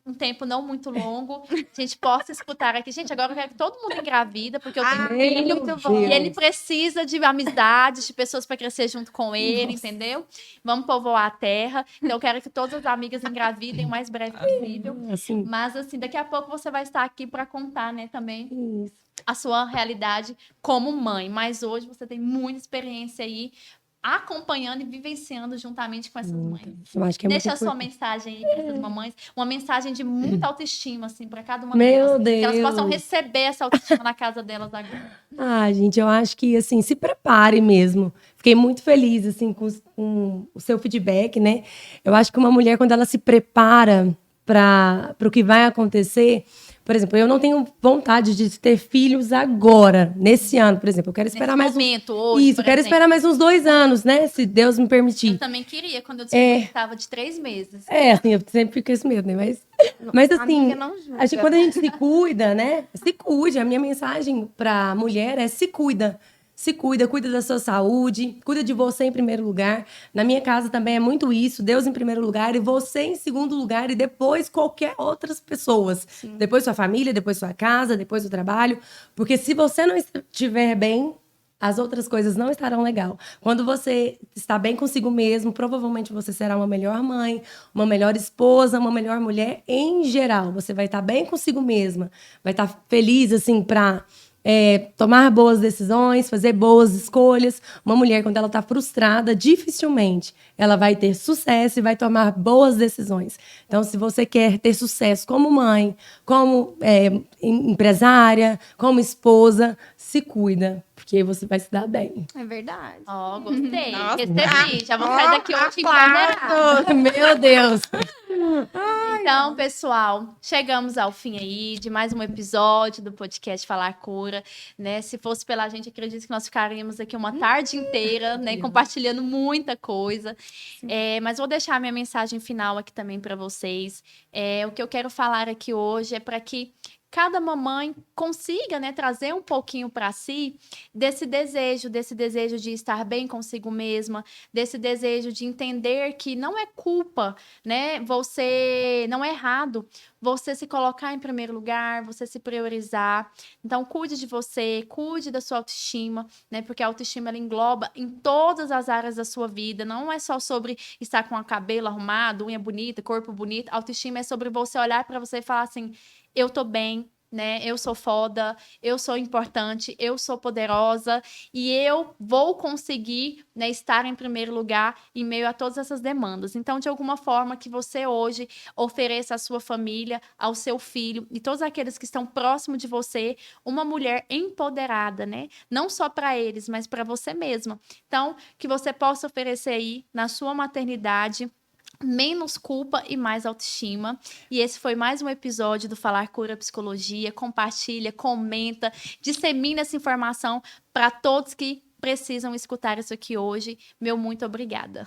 um tempo não muito longo, a gente possa escutar aqui. Gente, agora eu quero que todo mundo engravida, porque eu tenho um filho e ele precisa de amizades, de pessoas para crescer junto com ele, entendeu? Vamos povoar a terra. Então, eu quero que todas as amigas engravidem o mais breve possível. Assim. Mas, assim, daqui a pouco você vai estar aqui para contar, né, também a sua realidade como mãe. Mas hoje você tem muita experiência aí acompanhando e vivenciando juntamente com essas mães. Eu acho que é Deixa a sua importante. mensagem aí para essas mamães, uma mensagem de muita autoestima, assim, para cada uma Meu delas. Deus. Que elas possam receber essa autoestima na casa delas agora. Gente, eu acho que, assim, se prepare mesmo. Fiquei muito feliz, assim, com o seu feedback, né? Eu acho que uma mulher, quando ela se prepara para o que vai acontecer. Por exemplo, eu não tenho vontade de ter filhos agora, nesse ano, por exemplo. Eu quero esperar Nesse mais momento, hoje, Isso, por eu quero exemplo. esperar mais uns 2 anos, né? Se Deus me permitir. Eu também queria, quando eu descobri que estava de 3 meses. Assim, eu sempre fico com esse medo, né? Mas assim, Amiga, não julga. acho que quando a gente se cuida, né? Se cuide. A minha mensagem pra mulher é se cuida. Se cuida, cuida da sua saúde, cuida de você em primeiro lugar. Na minha casa também é muito isso, Deus em primeiro lugar e você em segundo lugar e depois qualquer outras pessoas. Sim. Depois sua família, depois sua casa, depois o trabalho. Porque se você não estiver bem, as outras coisas não estarão legal. Quando você está bem consigo mesmo, provavelmente você será uma melhor mãe, uma melhor esposa, uma melhor mulher em geral. Você vai estar bem consigo mesma, vai estar feliz, assim, para tomar boas decisões, fazer boas escolhas. Uma mulher, quando ela está frustrada, dificilmente ela vai ter sucesso e vai tomar boas decisões. Então, se você quer ter sucesso como mãe, como empresária, como esposa, se cuida, porque você vai se dar bem. É verdade. Ó, gostei. Nossa. Recebi. Já vou sair daqui hoje empoderada. Aplausos. Meu Deus! Então, pessoal, chegamos ao fim aí de mais um episódio do podcast Falar Cura, né? Se fosse pela gente, acredito que nós ficaríamos aqui uma tarde inteira, né? Compartilhando muita coisa. Mas vou deixar a minha mensagem final aqui também para vocês. O que eu quero falar aqui hoje é para que cada mamãe consiga, né, trazer um pouquinho para si desse desejo de estar bem consigo mesma, desse desejo de entender que não é culpa, né, você não é errado você se colocar em primeiro lugar, você se priorizar. Então, cuide de você, cuide da sua autoestima, né, porque a autoestima ela engloba em todas as áreas da sua vida, não é só sobre estar com o cabelo arrumado, unha bonita, corpo bonito. A autoestima é sobre você olhar para você e falar assim: eu tô bem, né? Eu sou foda, eu sou importante, eu sou poderosa e eu vou conseguir, né, estar em primeiro lugar em meio a todas essas demandas. Então, de alguma forma que você hoje ofereça à sua família, ao seu filho e todos aqueles que estão próximos de você, uma mulher empoderada, né? Não só para eles, mas para você mesma. Então, que você possa oferecer aí na sua maternidade menos culpa e mais autoestima. E esse foi mais um episódio do Falar Cura Psicologia. Compartilha, comenta, dissemina essa informação para todos que precisam escutar isso aqui hoje. Meu muito obrigada.